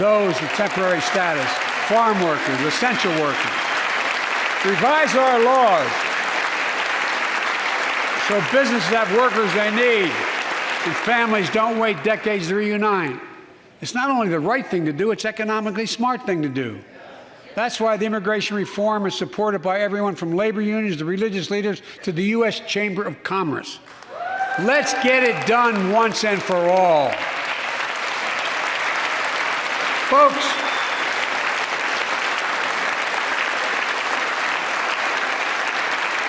those with temporary status, farm workers, essential workers. Revise our laws so businesses have workers they need and families don't wait decades to reunite. It's not only the right thing to do, it's economically smart thing to do. That's why the immigration reform is supported by everyone from labor unions to religious leaders to the U.S. Chamber of Commerce. Let's get it done once and for all. Folks,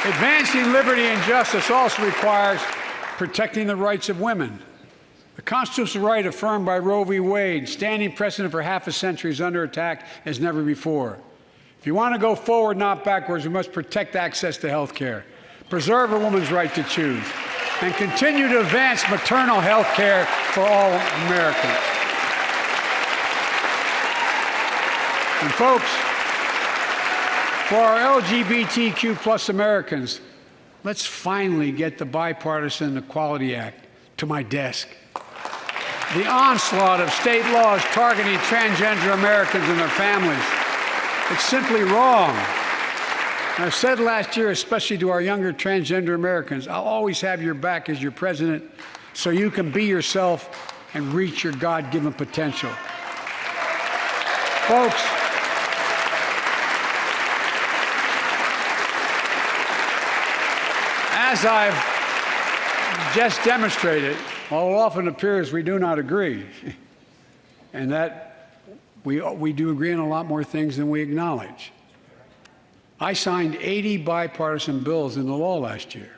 advancing liberty and justice also requires protecting the rights of women. The constitutional right affirmed by Roe v. Wade, standing precedent for half a century, is under attack as never before. If you want to go forward, not backwards, we must protect access to health care, preserve a woman's right to choose, and continue to advance maternal health care for all Americans. And folks, for our LGBTQ plus Americans, let's finally get the Bipartisan Equality Act to my desk. The onslaught of state laws targeting transgender Americans and their families It's simply wrong. And I said last year, especially to our younger transgender Americans, I'll always have your back as your president so you can be yourself and reach your God-given potential. Folks, as I've just demonstrated, while it often appears we do not agree, and that we do agree on a lot more things than we acknowledge. I signed 80 bipartisan bills into law last year,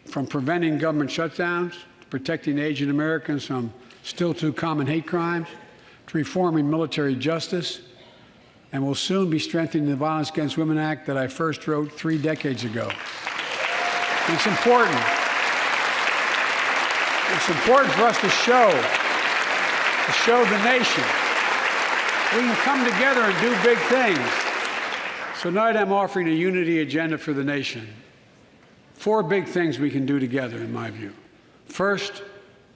from preventing government shutdowns, to protecting aging Americans from still too common hate crimes, to reforming military justice, and will soon be strengthening the Violence Against Women Act that I first wrote 3 decades ago. And it's important. It's important for us to show the nation we can come together and do big things. So tonight I'm offering a unity agenda for the nation. 4 big things we can do together, in my view. First,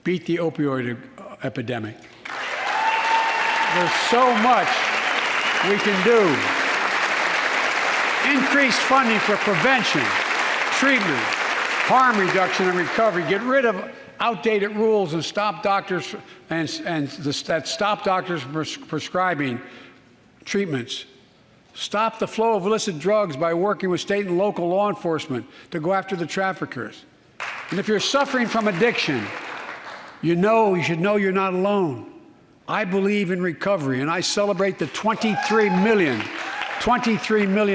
beat the opioid epidemic. There's so much we can do. Increase funding for prevention, treatment, harm reduction, and recovery. Get rid of outdated rules and stop doctors stop doctors from prescribing treatments. Stop the flow of illicit drugs by working with state and local law enforcement to go after the traffickers. And if you're suffering from addiction, you should know you're not alone. I believe in recovery, and I celebrate the 23 million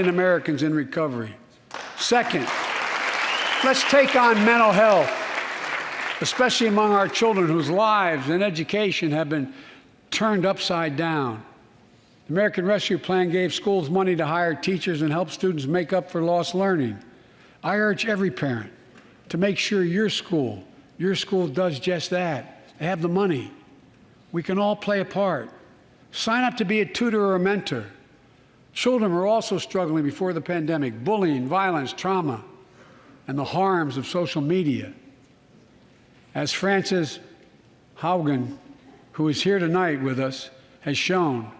Americans in recovery. Second, let's take on mental health, especially among our children whose lives and education have been turned upside down. The American Rescue Plan gave schools money to hire teachers and help students make up for lost learning. I urge every parent to make sure your school does just that. They have the money. We can all play a part. Sign up to be a tutor or a mentor. Children were also struggling before the pandemic: bullying, violence, trauma, and the harms of social media. As Frances Haugen, who is here tonight with us, has shown,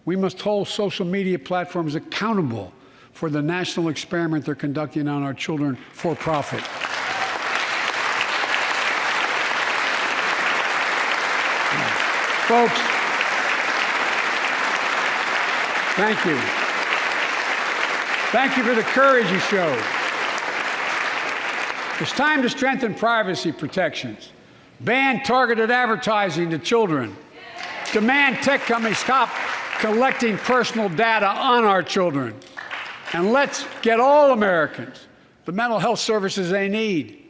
we must hold social media platforms accountable for the national experiment they're conducting on our children for profit. Folks, thank you. Thank you for the courage you showed. It's time to strengthen privacy protections, ban targeted advertising to children, demand tech companies stop collecting personal data on our children, and let's get all Americans the mental health services they need.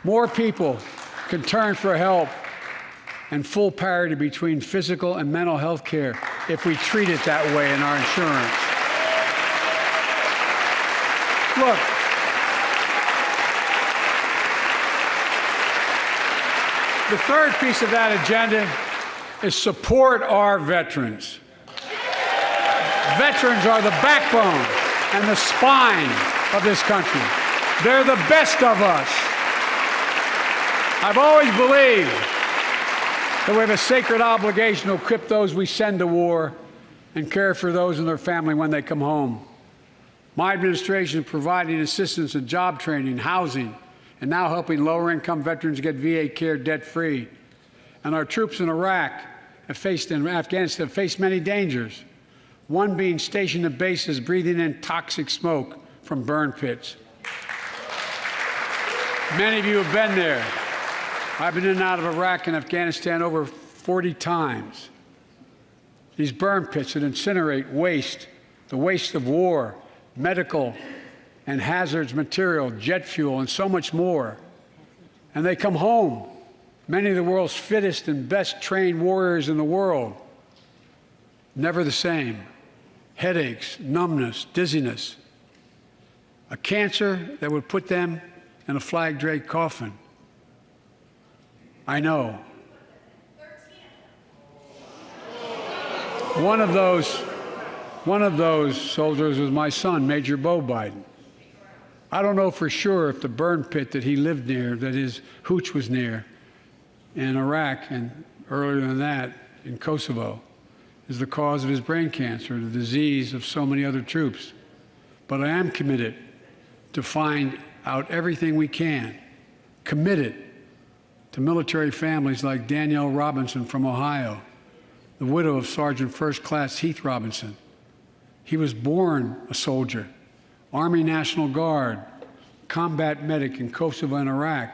More people can turn for help and full parity between physical and mental health care if we treat it that way in our insurance. Look, the third piece of that agenda is support our veterans. Veterans are the backbone and the spine of this country. They're the best of us. I've always believed that we have a sacred obligation to equip those we send to war and care for those in their family when they come home. My administration is providing assistance in job training, housing, and now helping lower-income veterans get VA care debt-free. And our troops in Iraq and Afghanistan have faced many dangers, one being stationed at bases breathing in toxic smoke from burn pits. Many of you have been there. I've been in and out of Iraq and Afghanistan over 40 times. These burn pits that incinerate waste, the waste of war, medical and hazardous material, jet fuel, and so much more. And they come home, many of the world's fittest and best trained warriors in the world, never the same. Headaches, numbness, dizziness, a cancer that would put them in a flag-draped coffin. I know. One of those soldiers was my son, Major Bo Biden. I don't know for sure if the burn pit that he lived near, that his hooch was near in Iraq, and earlier than that in Kosovo, is the cause of his brain cancer, the disease of so many other troops. But I am committed to find out everything we can, committed to military families like Danielle Robinson from Ohio, the widow of Sergeant First Class Heath Robinson. He was born a soldier, Army National Guard, combat medic in Kosovo and Iraq,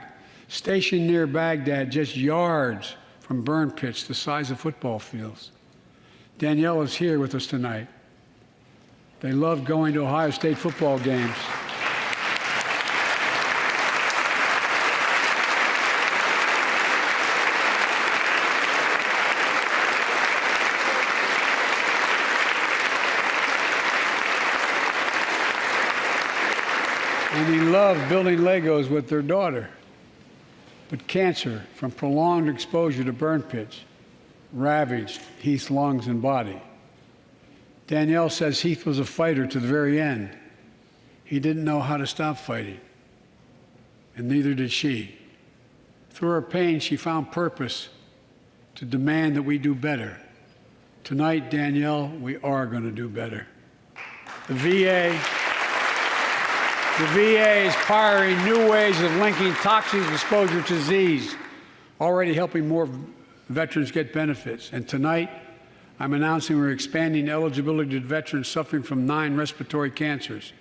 stationed near Baghdad, just yards from burn pits the size of football fields. Danielle is here with us tonight. They love going to Ohio State football games. And they love building Legos with their daughter. But cancer from prolonged exposure to burn pits ravaged Heath's lungs and body. Danielle says Heath was a fighter to the very end. He didn't know how to stop fighting, and neither did she. Through her pain, she found purpose to demand that we do better. Tonight, Danielle, we are going to do better. The VA is pioneering new ways of linking toxic exposure to disease, already helping more veterans get benefits. And tonight, I'm announcing we're expanding eligibility to veterans suffering from 9 respiratory cancers.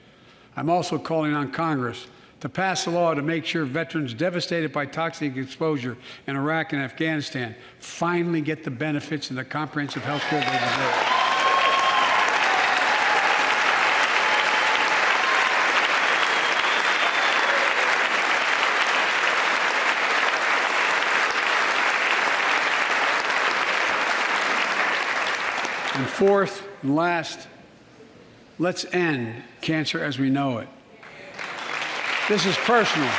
I'm also calling on Congress to pass a law to make sure veterans devastated by toxic exposure in Iraq and Afghanistan finally get the benefits and the comprehensive health care they deserve. And fourth and last, let's end cancer as we know it. This is personal.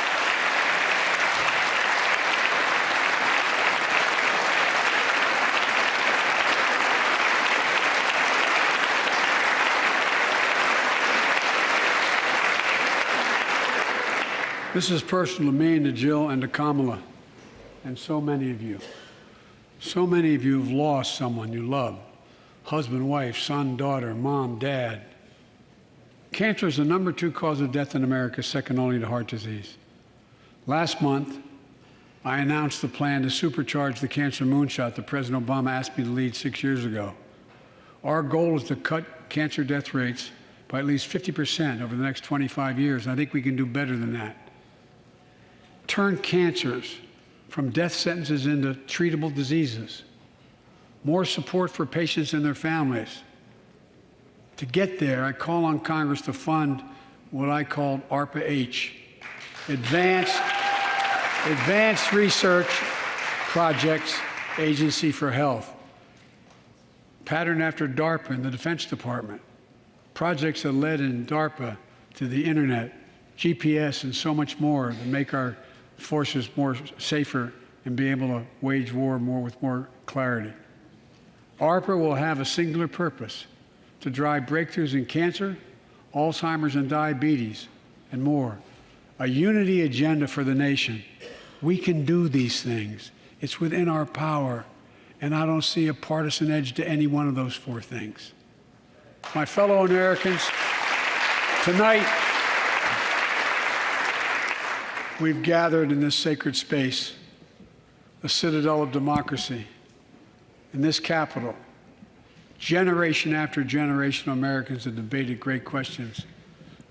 This is personal to me and to Jill and to Kamala and so many of you. So many of you have lost someone you love. Husband, wife, son, daughter, mom, dad. Cancer is the #2 cause of death in America, second only to heart disease. Last month, I announced the plan to supercharge the cancer moonshot that President Obama asked me to lead 6 years ago. Our goal is to cut cancer death rates by at least 50% over the next 25 years, and I think we can do better than that. Turn cancers from death sentences into treatable diseases. More support for patients and their families. To get there, I call on Congress to fund what I call ARPA-H, Advanced Research Projects Agency for Health, patterned after DARPA in the Defense Department. Projects that led in DARPA to the internet, GPS, and so much more to make our forces more safer and be able to wage war with more clarity. ARPA will have a singular purpose: to drive breakthroughs in cancer, Alzheimer's and diabetes, and more. A unity agenda for the nation. We can do these things. It's within our power, and I don't see a partisan edge to any one of those 4 things. My fellow Americans, tonight, we've gathered in this sacred space, the citadel of democracy, in this Capitol. Generation after generation of Americans have debated great questions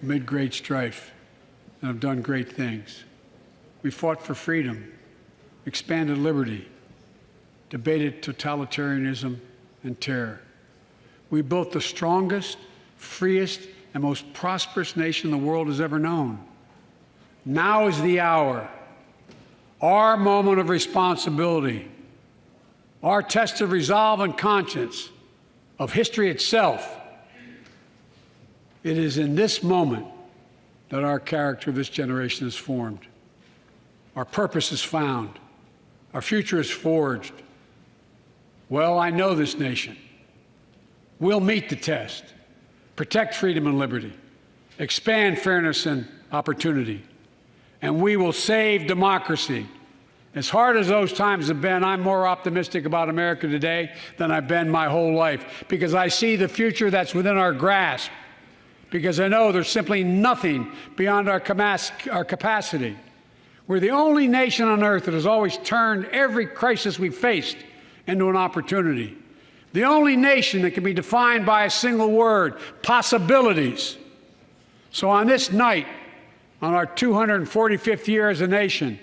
amid great strife and have done great things. We fought for freedom, expanded liberty, debated totalitarianism and terror. We built the strongest, freest, and most prosperous nation the world has ever known. Now is the hour, our moment of responsibility, our test of resolve and conscience, of history itself. It is in this moment that our character of this generation is formed. Our purpose is found. Our future is forged. Well, I know this nation. We'll meet the test, protect freedom and liberty, expand fairness and opportunity, and we will save democracy As hard as those times have been, I'm more optimistic about America today than I've been my whole life, because I see the future that's within our grasp, because I know there's simply nothing beyond our capacity. We're the only nation on earth that has always turned every crisis we've faced into an opportunity. The only nation that can be defined by a single word: possibilities. So on this night, on our 245th year as a nation,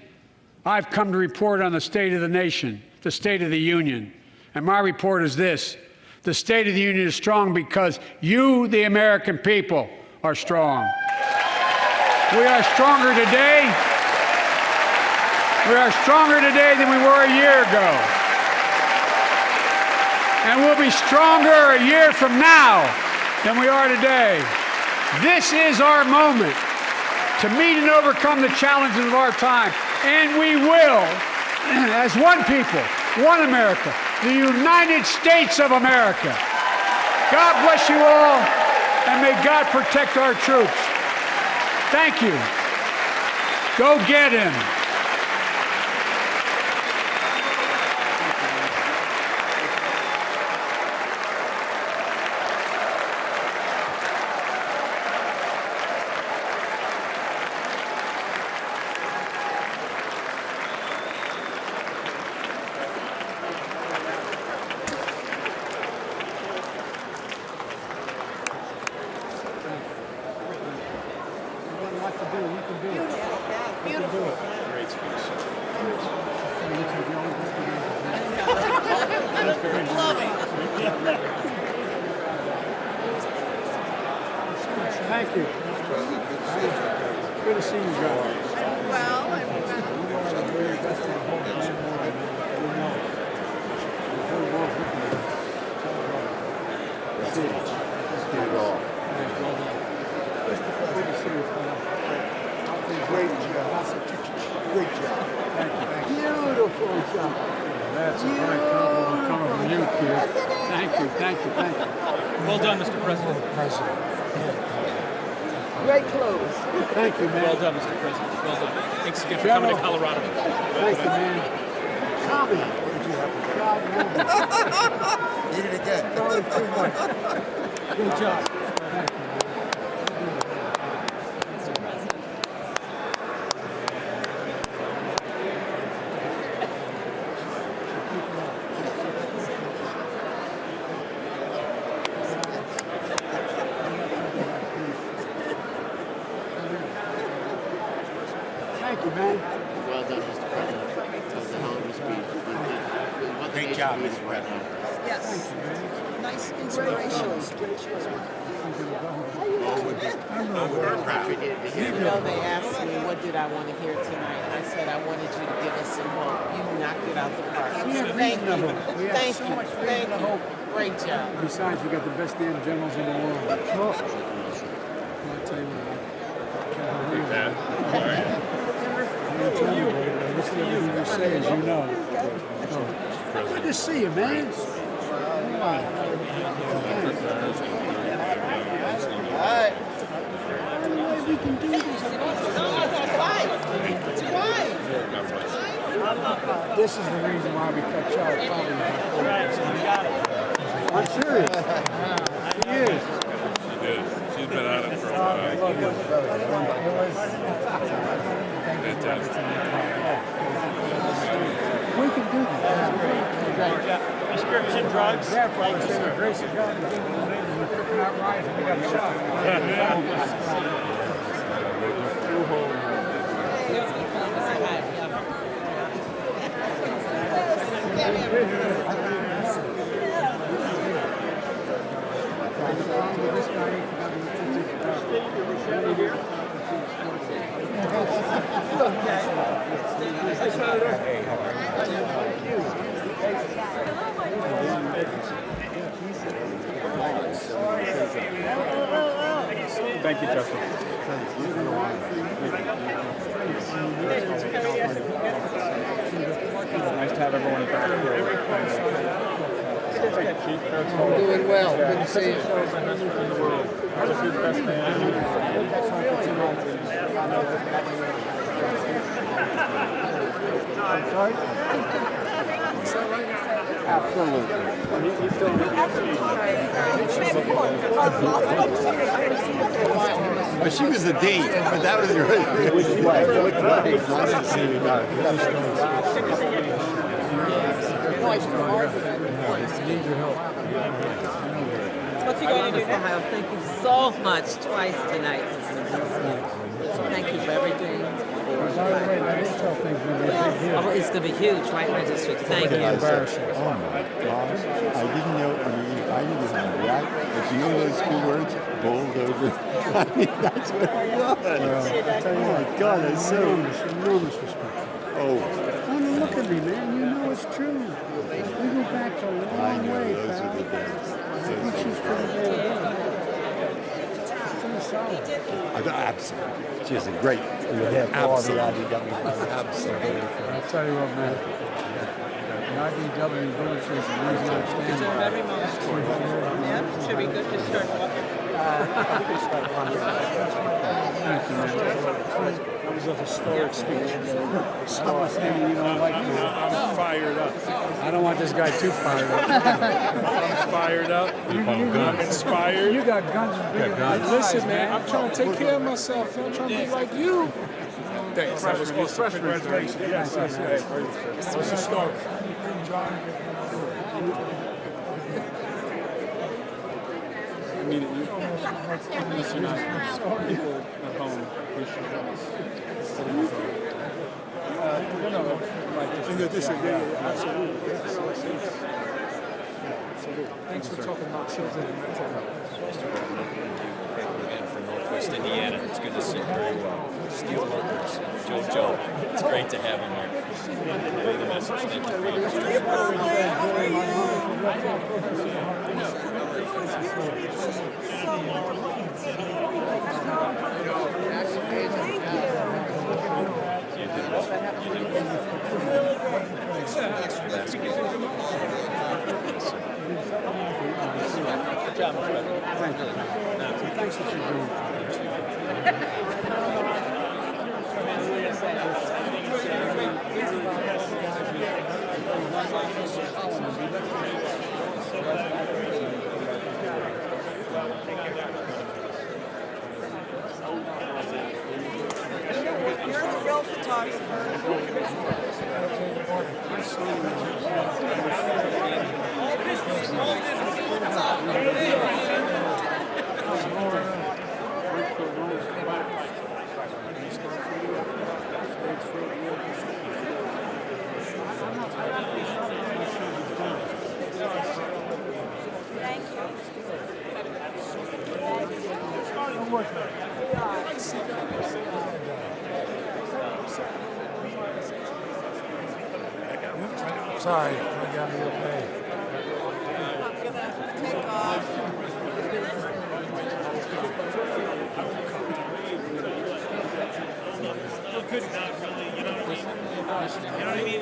I've come to report on the state of the nation, the State of the Union. And my report is this: the State of the Union is strong because you, the American people, are strong. We are stronger today. We are stronger today than we were a year ago. And we'll be stronger a year from now than we are today. This is our moment to meet and overcome the challenges of our time. And we will, as one people, one America, the United States of America. God bless you all, and may God protect our troops. Thank you. Go get him. Thank you. Good to see you guys. Well, Great job. Great job. Beautiful job. That's a great compliment coming from you, kid. Thank you, thank you, thank you. Well done, Mr. President. Great clothes. Thank you, man. Well done, Mr. President. Well done. Thanks again for coming to Colorado. Thank you, man. Tommy. Eat it again. Good job. Thank you, man. Well done, Mr. President. That was a hell of a speech. Great job, Mr. President. yes. Nice inspirational speech. You know, they asked me, what did I want to hear tonight? I said, I wanted you to give us some hope. You knocked it out the park. Thank you. Thank you. Thank you. Great job. Besides, you got the best damn generals in the world. I'll tell you what. I'm telling you, listen to everything you say, as you know. Good to see you, man. We can do this. This is the reason why we cut Charles probably. I'm serious. She is. She did. She's been at it for a while. We can do this. Prescription drugs. The grace of God is in the name. We're cooking out rice and we got a shot. Thank you, Justin. Nice to have everyone back here. Doing well. Good to see you. I'm sorry? Absolutely. But she was the dean, but that was really. Which way? Nice to see you guys. Need your help. What you going to do now? Thank you so much twice tonight. Thank you for everything. Oh, it's going to be huge, right in my district. Thank you. Embarrassing. Oh my gosh. I didn't know, I mean, I knew this on right, but you know those two words? Bulldozer. I mean, that's what it was. Oh my God, that's so. Enormous respect. Oh, Oh, no, look at me, man. You know it's true. We go back a I long know, way, those pal. are the days. I think she's pretty good. Pretty solid. I thought, absolutely. She has a great. You have all the IDW. Absolutely. I'll tell you what, man. The IDW village is the reason I stand by. Yeah, should be good to start walking. Thank you, man. That was a historic speech. You don't like me. I'm fired up. I don't want this guy too fired up. I'm fired up. I'm inspired. You got guns as big as my Listen, thighs, man, I'm trying to take care of myself. I'm trying to be like you. Thanks. That was awesome. Congratulations. Yes, yes, yes. It was historic. I mean, listen, I saw people at home wish you in the district, yeah, absolutely. Yes, yes, yes. Absolutely. Thanks for talking about children and mental health. Again from Northwest Indiana. It's good to see you very well. Steel workers, Joe. It's great to have him here. Relay the message. Thank you for your Good job, my friend. Thank you. Thanks for what you're doing. You're the real photographer. Sorry, I got me okay. I'm gonna take off. Good, not really, you know what I mean?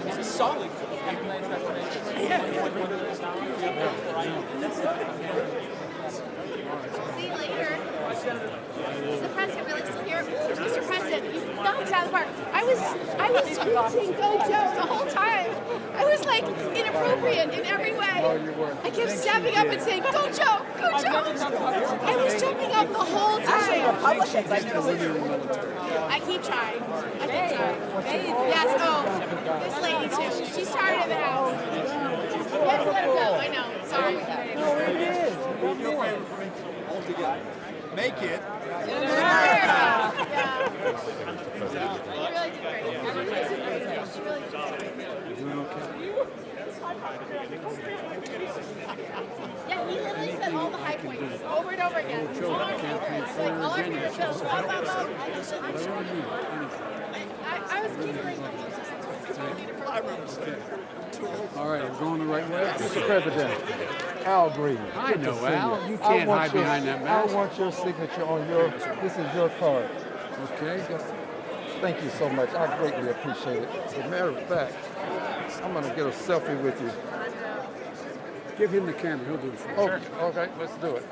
It's a solid. See you later. Is the president really still here? Mr. President, you knocked it out of the park. I was screeching, go Joe, the whole time. I was like inappropriate in every way. I kept stepping up and saying, go Joe, go Joe. I was jumping up the whole time. I keep trying. I keep trying. Yes, oh, this lady too. She started in the house. You have to let him go, I know. Sorry. Make it. Yeah. You really did great. Everybody did great. She really did great. Yeah, he literally said all the high points over and over again. It's like all our favorite shows. I was keeping my All right, I'm going the right way. Mr. President, Al Green. I good to know, see Al. you. You can't hide your- behind that I mask. want your signature on your, this is your card. Okay. Thank you so much. I greatly appreciate it. As a matter of fact, I'm going to get a selfie with you. Give him the camera. He'll do it for you. Okay, let's do it.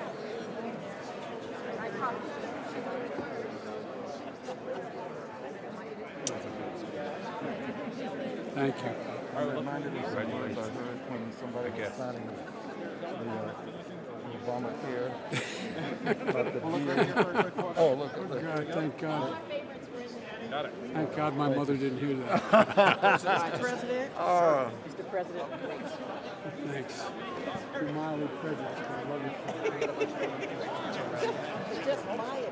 Thank you. I reminded me some words I heard when somebody was signing the Obamacare about the deal. Oh, look. God, thank God. Thank God my mother didn't hear that. Mr. President? Mr. President. Thanks. You're mildly prejudiced. I love you. It's just my time.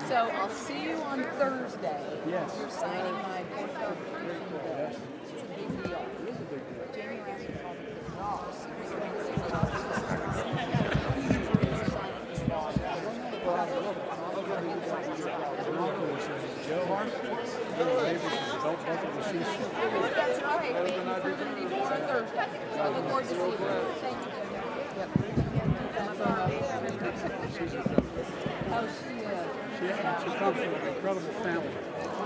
So I'll see you on Thursday. Yes. You're signing my portfolio. It's a big deal. It is a big deal. Jamie asked me That's all right, baby. We're going to be more on Thursday. So I look forward to seeing you. Thank you. Yep. Oh, She comes from an incredible family.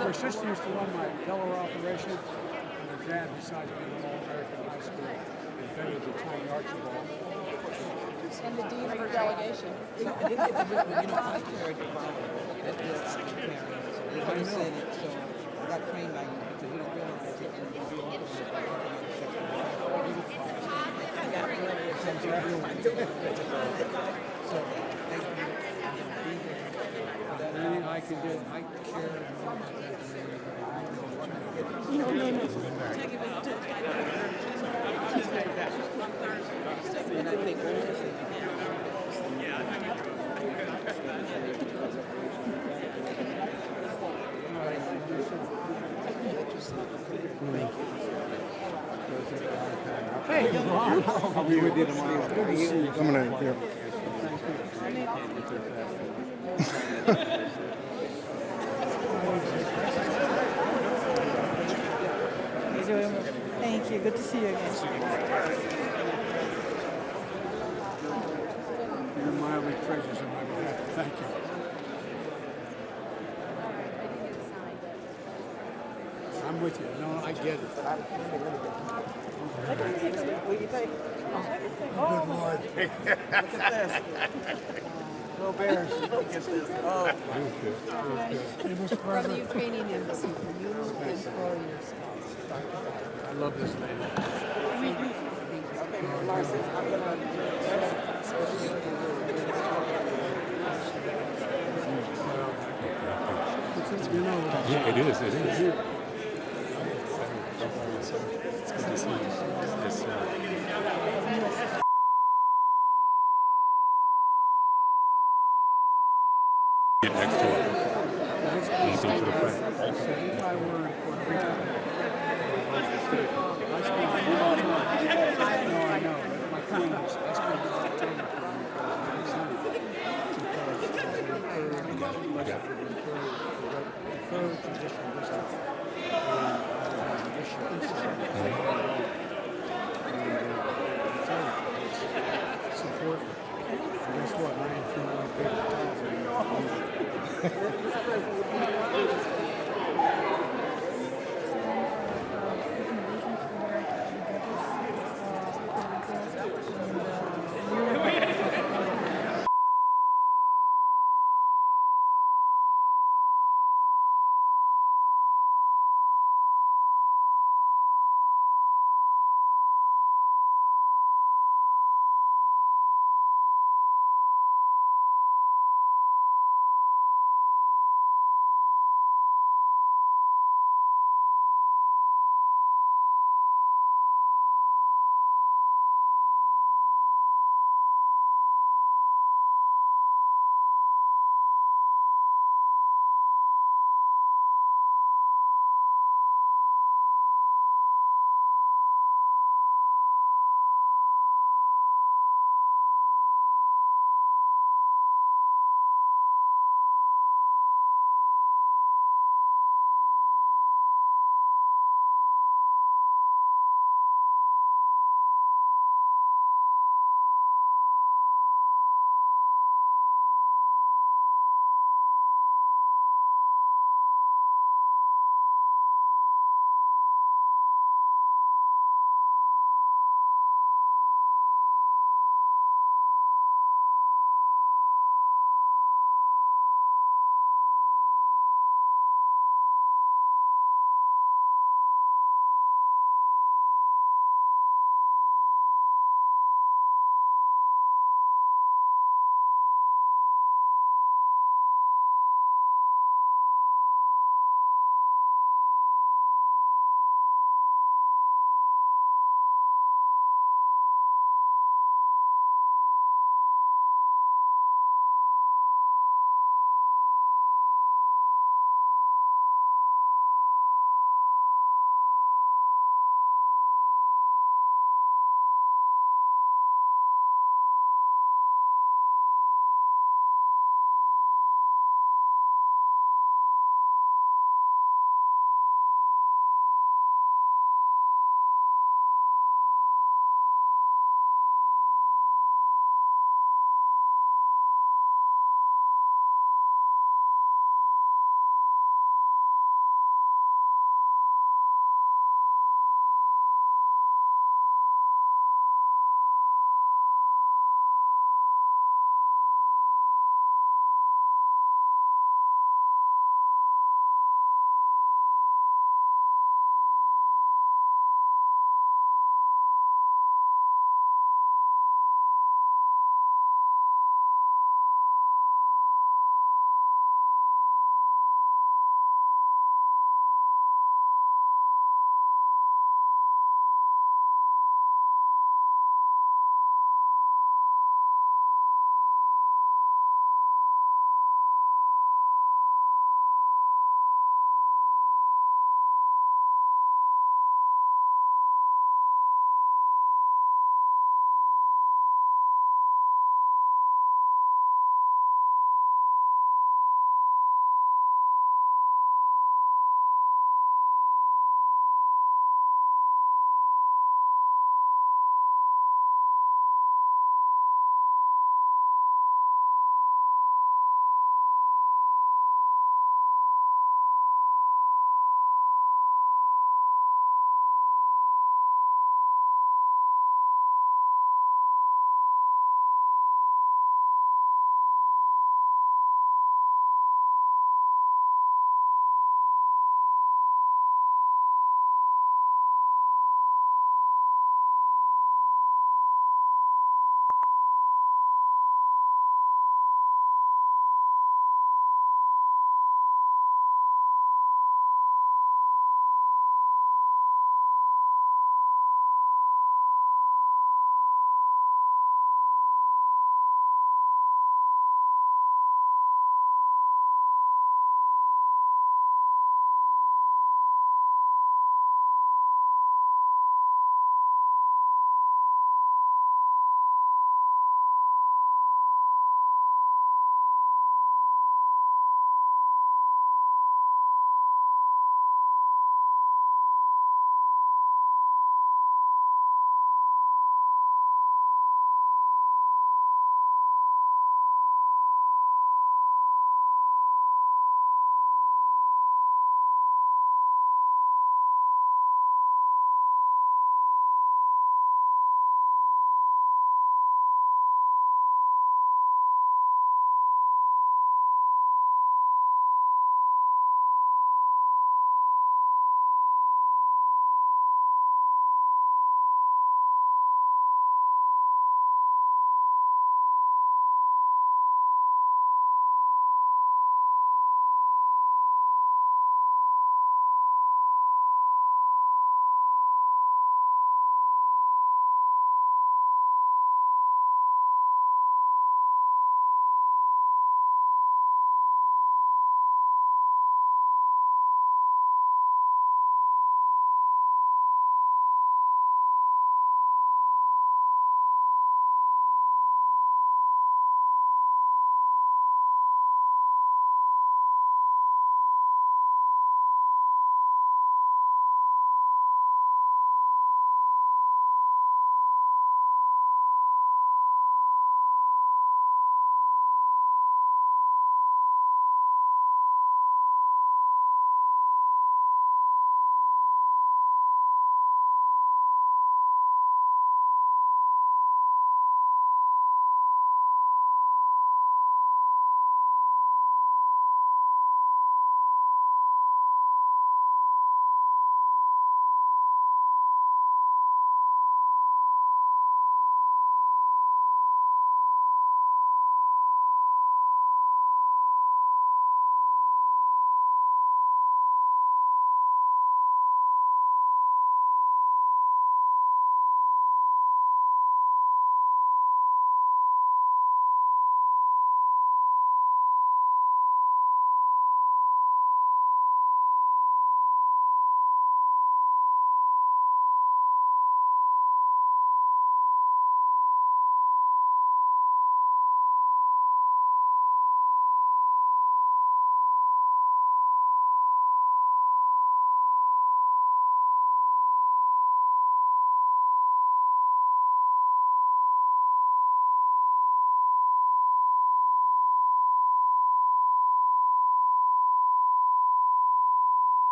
Her sister used to run my Delaware operation, and her dad, besides being an All-American high school, invented the tiny Archibald. And the dean of her delegation. Anything I can do, I care more about that than Hey, I'll be with you tomorrow. I'm gonna hear. Thank you. Good to see you again. You're mildly prejudiced on my behalf. Thank you. I'm with you. No, I get it. Good Lord. Go Bears. Get this. Oh. From the Ukrainian embassy for you and for your spouse. I love this lady. You know, Yeah, it is. It is. It's good to see you. Yes, get next to it. Anything for the friend. if I were in Puerto Rico, I know, but my point is, I spend a lot of time in Puerto Rico because tradition support. And guess what? I ain't feeling like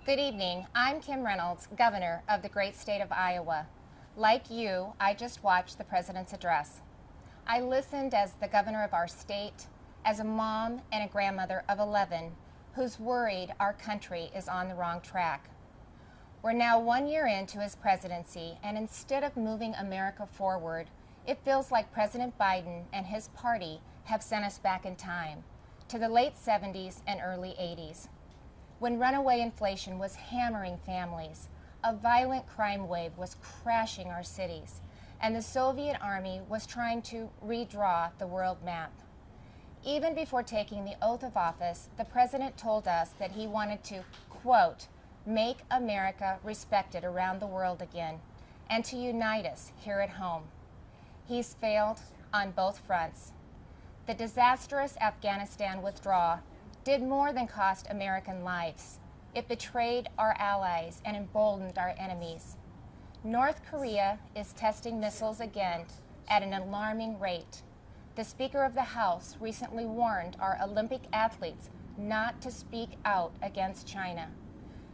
Good evening. I'm Kim Reynolds, Governor of the great state of Iowa. Like you, I just watched the President's address. I listened as the governor of our state, as a mom and a grandmother of 11 who's worried our country is on the wrong track. We're now 1 year into his presidency, and instead of moving America forward, it feels like President Biden and his party have sent us back in time to the late 70s and early 80s, when runaway inflation was hammering families, a violent crime wave was crashing our cities, and the Soviet Army was trying to redraw the world map. Even before taking the oath of office, the president told us that he wanted to, quote, make America respected around the world again, and to unite us here at home. He's failed on both fronts. The disastrous Afghanistan withdrawal did more than cost American lives. It betrayed our allies and emboldened our enemies. North Korea is testing missiles again at an alarming rate. The Speaker of the House recently warned our Olympic athletes not to speak out against China.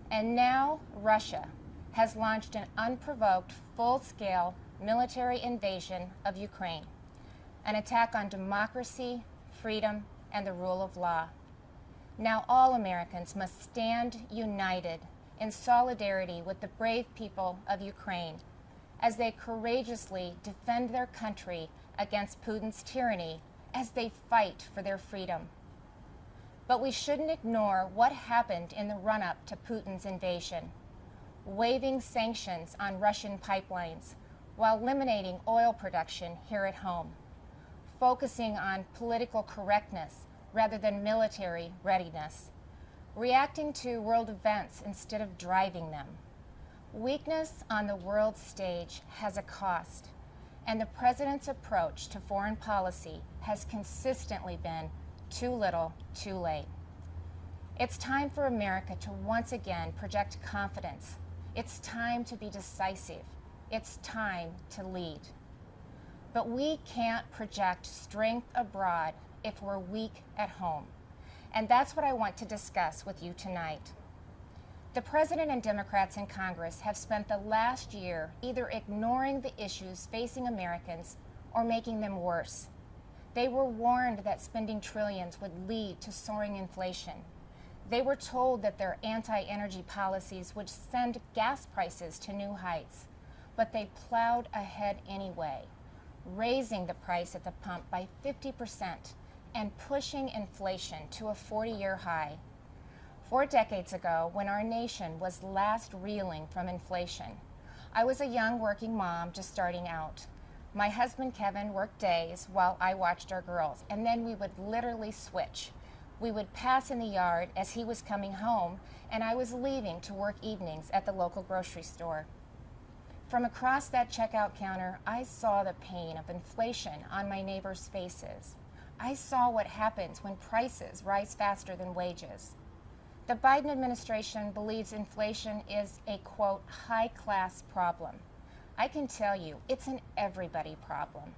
And now Russia has launched an unprovoked, full-scale military invasion of Ukraine, an attack on democracy, freedom, and the rule of law. Now all Americans must stand united in solidarity with the brave people of Ukraine as they courageously defend their country against Putin's tyranny as they fight for their freedom. But we shouldn't ignore what happened in the run-up to Putin's invasion, waiving sanctions on Russian pipelines while eliminating oil production here at home, focusing on political correctness rather than military readiness, reacting to world events instead of driving them. Weakness on the world stage has a cost, and the president's approach to foreign policy has consistently been too little, too late. It's time for America to once again project confidence. It's time to be decisive. It's time to lead. But we can't project strength abroad if we're weak at home. And that's what I want to discuss with you tonight. The President and Democrats in Congress have spent the last year either ignoring the issues facing Americans or making them worse. They were warned that spending trillions would lead to soaring inflation. They were told that their anti-energy policies would send gas prices to new heights, but they plowed ahead anyway, raising the price at the pump by 50% and pushing inflation to a 40-year high. 4 decades ago, when our nation was last reeling from inflation, I was a young working mom just starting out. My husband Kevin worked days while I watched our girls, and then we would literally switch. We would pass in the yard as he was coming home, and I was leaving to work evenings at the local grocery store. From across that checkout counter, I saw the pain of inflation on my neighbors' faces. I saw what happens when prices rise faster than wages. The Biden administration believes inflation is a, quote, high-class problem. I can tell you, it's an everybody problem.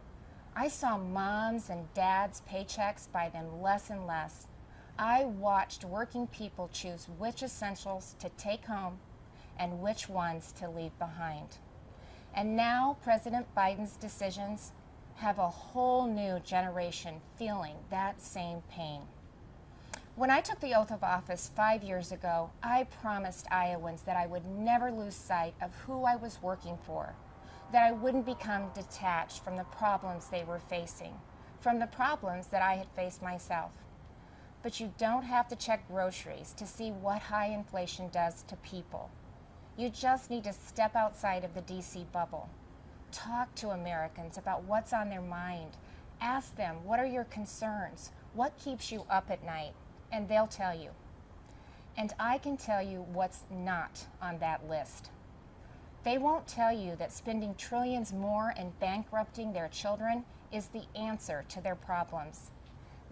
I saw moms and dads' paychecks buy them less and less. I watched working people choose which essentials to take home and which ones to leave behind. And now President Biden's decisions have a whole new generation feeling that same pain. When I took the oath of office 5 years ago, I promised Iowans that I would never lose sight of who I was working for, that I wouldn't become detached from the problems they were facing, from the problems that I had faced myself. But you don't have to check groceries to see what high inflation does to people. You just need to step outside of the DC bubble. Talk to Americans about what's on their mind. Ask them, what are your concerns? What keeps you up at night? And they'll tell you. And I can tell you what's not on that list. They won't tell you that spending trillions more and bankrupting their children is the answer to their problems.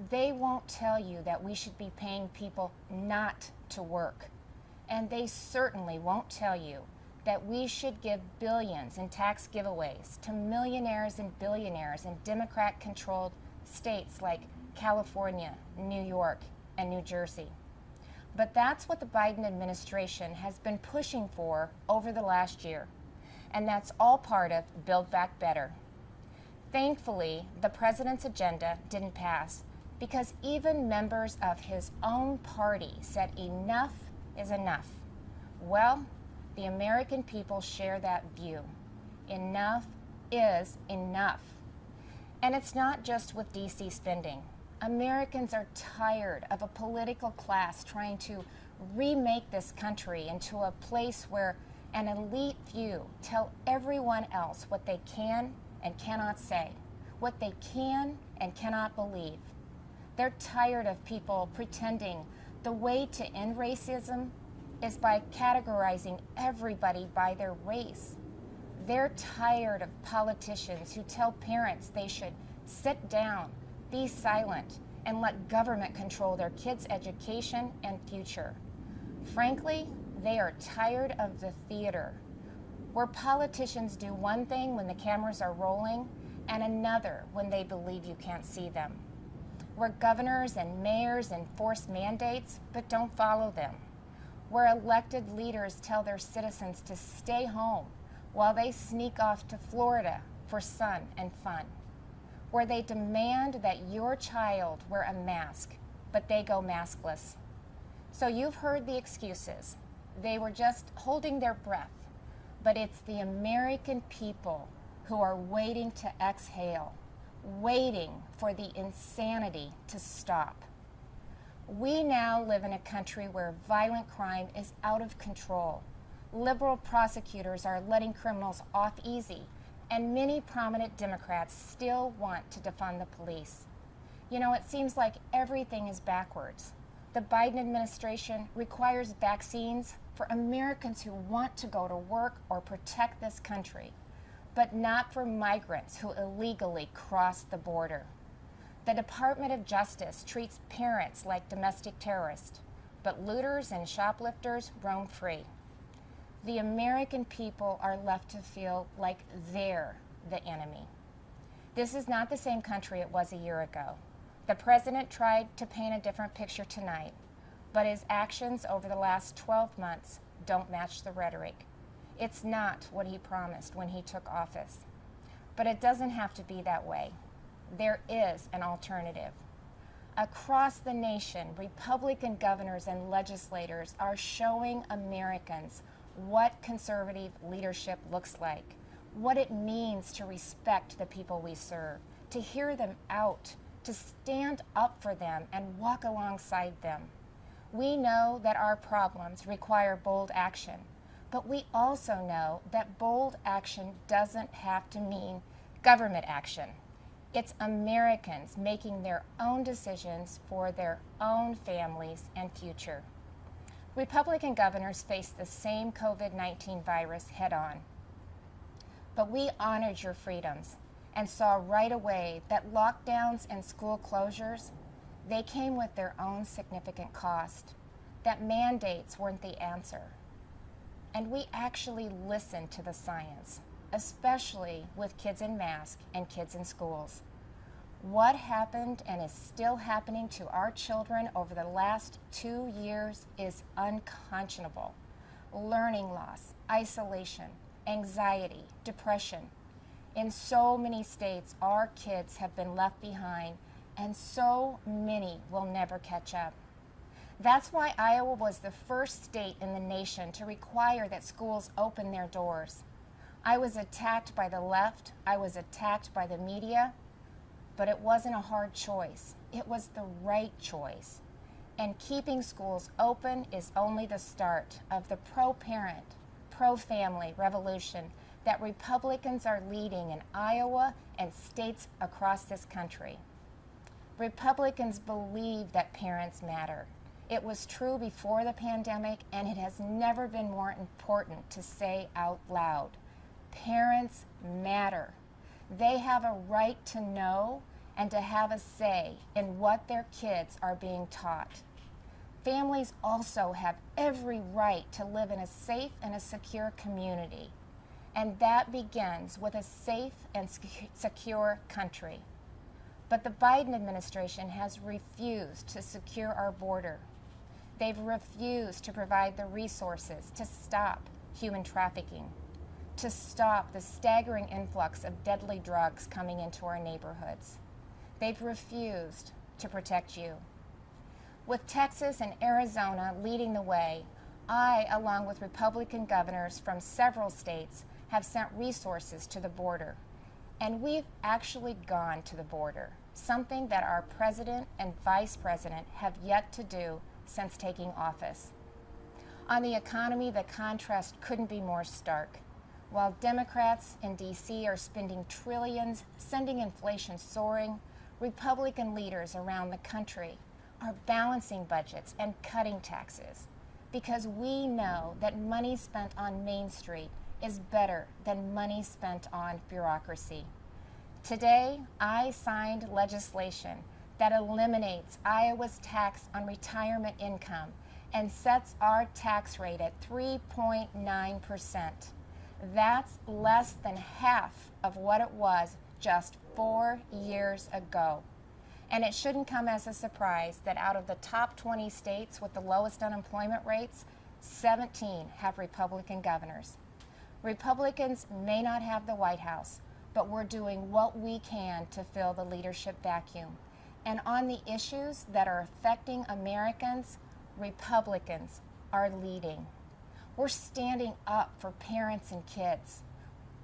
They won't tell you that we should be paying people not to work. And they certainly won't tell you that we should give billions in tax giveaways to millionaires and billionaires in Democrat-controlled states like California, New York, and New Jersey. But that's what the Biden administration has been pushing for over the last year. And that's all part of Build Back Better. Thankfully, the president's agenda didn't pass because even members of his own party said enough is enough. Well, the American people share that view. Enough is enough. And it's not just with DC spending. Americans are tired of a political class trying to remake this country into a place where an elite few tell everyone else what they can and cannot say, what they can and cannot believe. They're tired of people pretending the way to end racism is by categorizing everybody by their race. They're tired of politicians who tell parents they should sit down, be silent, and let government control their kids' education and future. Frankly, they are tired of the theater, where politicians do one thing when the cameras are rolling and another when they believe you can't see them. Where governors and mayors enforce mandates but don't follow them. Where elected leaders tell their citizens to stay home while they sneak off to Florida for sun and fun. Where they demand that your child wear a mask, but they go maskless. So you've heard the excuses. They were just holding their breath. But it's the American people who are waiting to exhale, waiting for the insanity to stop. We now live in a country where violent crime is out of control. Liberal prosecutors are letting criminals off easy, and many prominent Democrats still want to defund the police. You know, it seems like everything is backwards. The Biden administration requires vaccines for Americans who want to go to work or protect this country, but not for migrants who illegally cross the border. The Department of Justice treats parents like domestic terrorists, but looters and shoplifters roam free. The American people are left to feel like they're the enemy. This is not the same country it was a year ago. The president tried to paint a different picture tonight, but his actions over the last 12 months don't match the rhetoric. It's not what he promised when he took office. But it doesn't have to be that way. There is an alternative. Across the nation, Republican governors and legislators are showing Americans what conservative leadership looks like, what it means to respect the people we serve, to hear them out, to stand up for them and walk alongside them. We know that our problems require bold action, but we also know that bold action doesn't have to mean government action. It's Americans making their own decisions for their own families and future. Republican governors face the same COVID-19 virus head-on. But we honored your freedoms and saw right away that lockdowns and school closures, they came with their own significant cost, that mandates weren't the answer. And we actually listened to the science, especially with kids in masks and kids in schools. What happened and is still happening to our children over the last 2 years is unconscionable. Learning loss, isolation, anxiety, depression. In so many states, our kids have been left behind, and so many will never catch up. That's why Iowa was the first state in the nation to require that schools open their doors. I was attacked by the left, I was attacked by the media, but it wasn't a hard choice. It was the right choice. And keeping schools open is only the start of the pro-parent, pro-family revolution that Republicans are leading in Iowa and states across this country. Republicans believe that parents matter. It was true before the pandemic, and it has never been more important to say out loud. Parents matter. They have a right to know and to have a say in what their kids are being taught. Families also have every right to live in a safe and a secure community, and that begins with a safe and secure country. But the Biden administration has refused to secure our border. They've refused to provide the resources to stop human trafficking, to stop the staggering influx of deadly drugs coming into our neighborhoods. They've refused to protect you. With Texas and Arizona leading the way, I, along with Republican governors from several states, have sent resources to the border. And we've actually gone to the border, something that our president and vice president have yet to do since taking office. On the economy, the contrast couldn't be more stark. While Democrats in D.C. are spending trillions, sending inflation soaring, Republican leaders around the country are balancing budgets and cutting taxes, because we know that money spent on Main Street is better than money spent on bureaucracy. Today, I signed legislation that eliminates Iowa's tax on retirement income and sets our tax rate at 3.9%. That's less than half of what it was just 4 years ago. And it shouldn't come as a surprise that out of the top 20 states with the lowest unemployment rates, 17 have Republican governors. Republicans may not have the White House, but we're doing what we can to fill the leadership vacuum. And on the issues that are affecting Americans, Republicans are leading. We're standing up for parents and kids.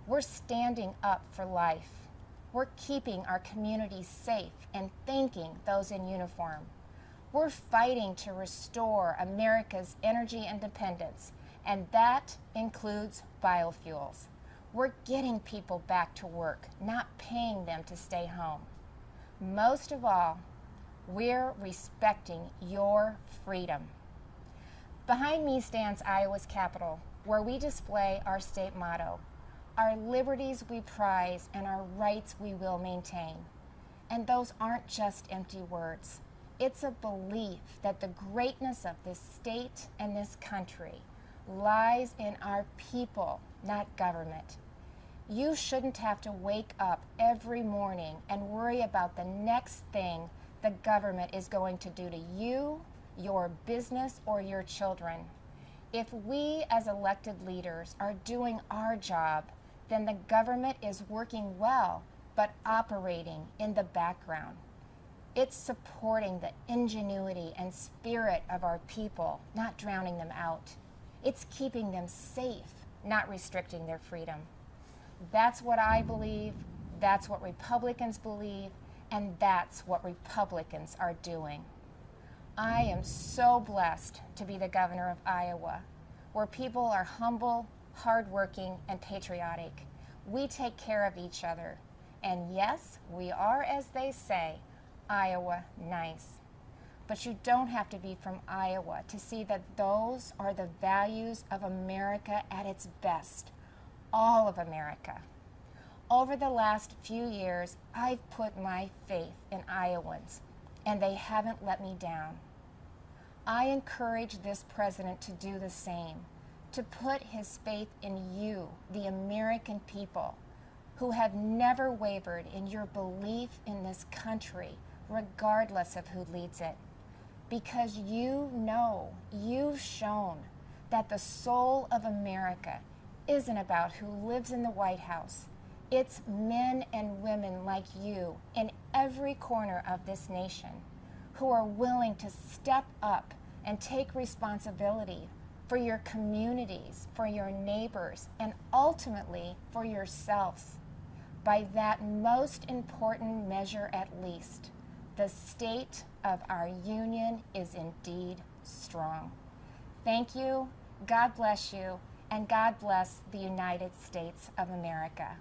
We're standing up for life. We're keeping our communities safe and thanking those in uniform. We're fighting to restore America's energy independence, and that includes biofuels. We're getting people back to work, not paying them to stay home. Most of all, we're respecting your freedom. Behind me stands Iowa's Capitol, where we display our state motto: our liberties we prize and our rights we will maintain. And those aren't just empty words. It's a belief that the greatness of this state and this country lies in our people, not government. You shouldn't have to wake up every morning and worry about the next thing the government is going to do to you, your business, or your children. If we as elected leaders are doing our job, then the government is working well, but operating in the background. It's supporting the ingenuity and spirit of our people, not drowning them out. It's keeping them safe, not restricting their freedom. That's what I believe, that's what Republicans believe, and that's what Republicans are doing. I am so blessed to be the governor of Iowa, where people are humble, hardworking, and patriotic. We take care of each other. And yes, we are, as they say, Iowa nice. But you don't have to be from Iowa to see that those are the values of America at its best. All of America. Over the last few years, I've put my faith in Iowans, and they haven't let me down. I encourage this president to do the same, to put his faith in you, the American people, who have never wavered in your belief in this country, regardless of who leads it. Because you know, you've shown that the soul of America isn't about who lives in the White House. It's men and women like you in every corner of this nation who are willing to step up and take responsibility for your communities, for your neighbors, and ultimately for yourselves. By that most important measure at least, the state of our union is indeed strong. Thank you, God bless you, and God bless the United States of America.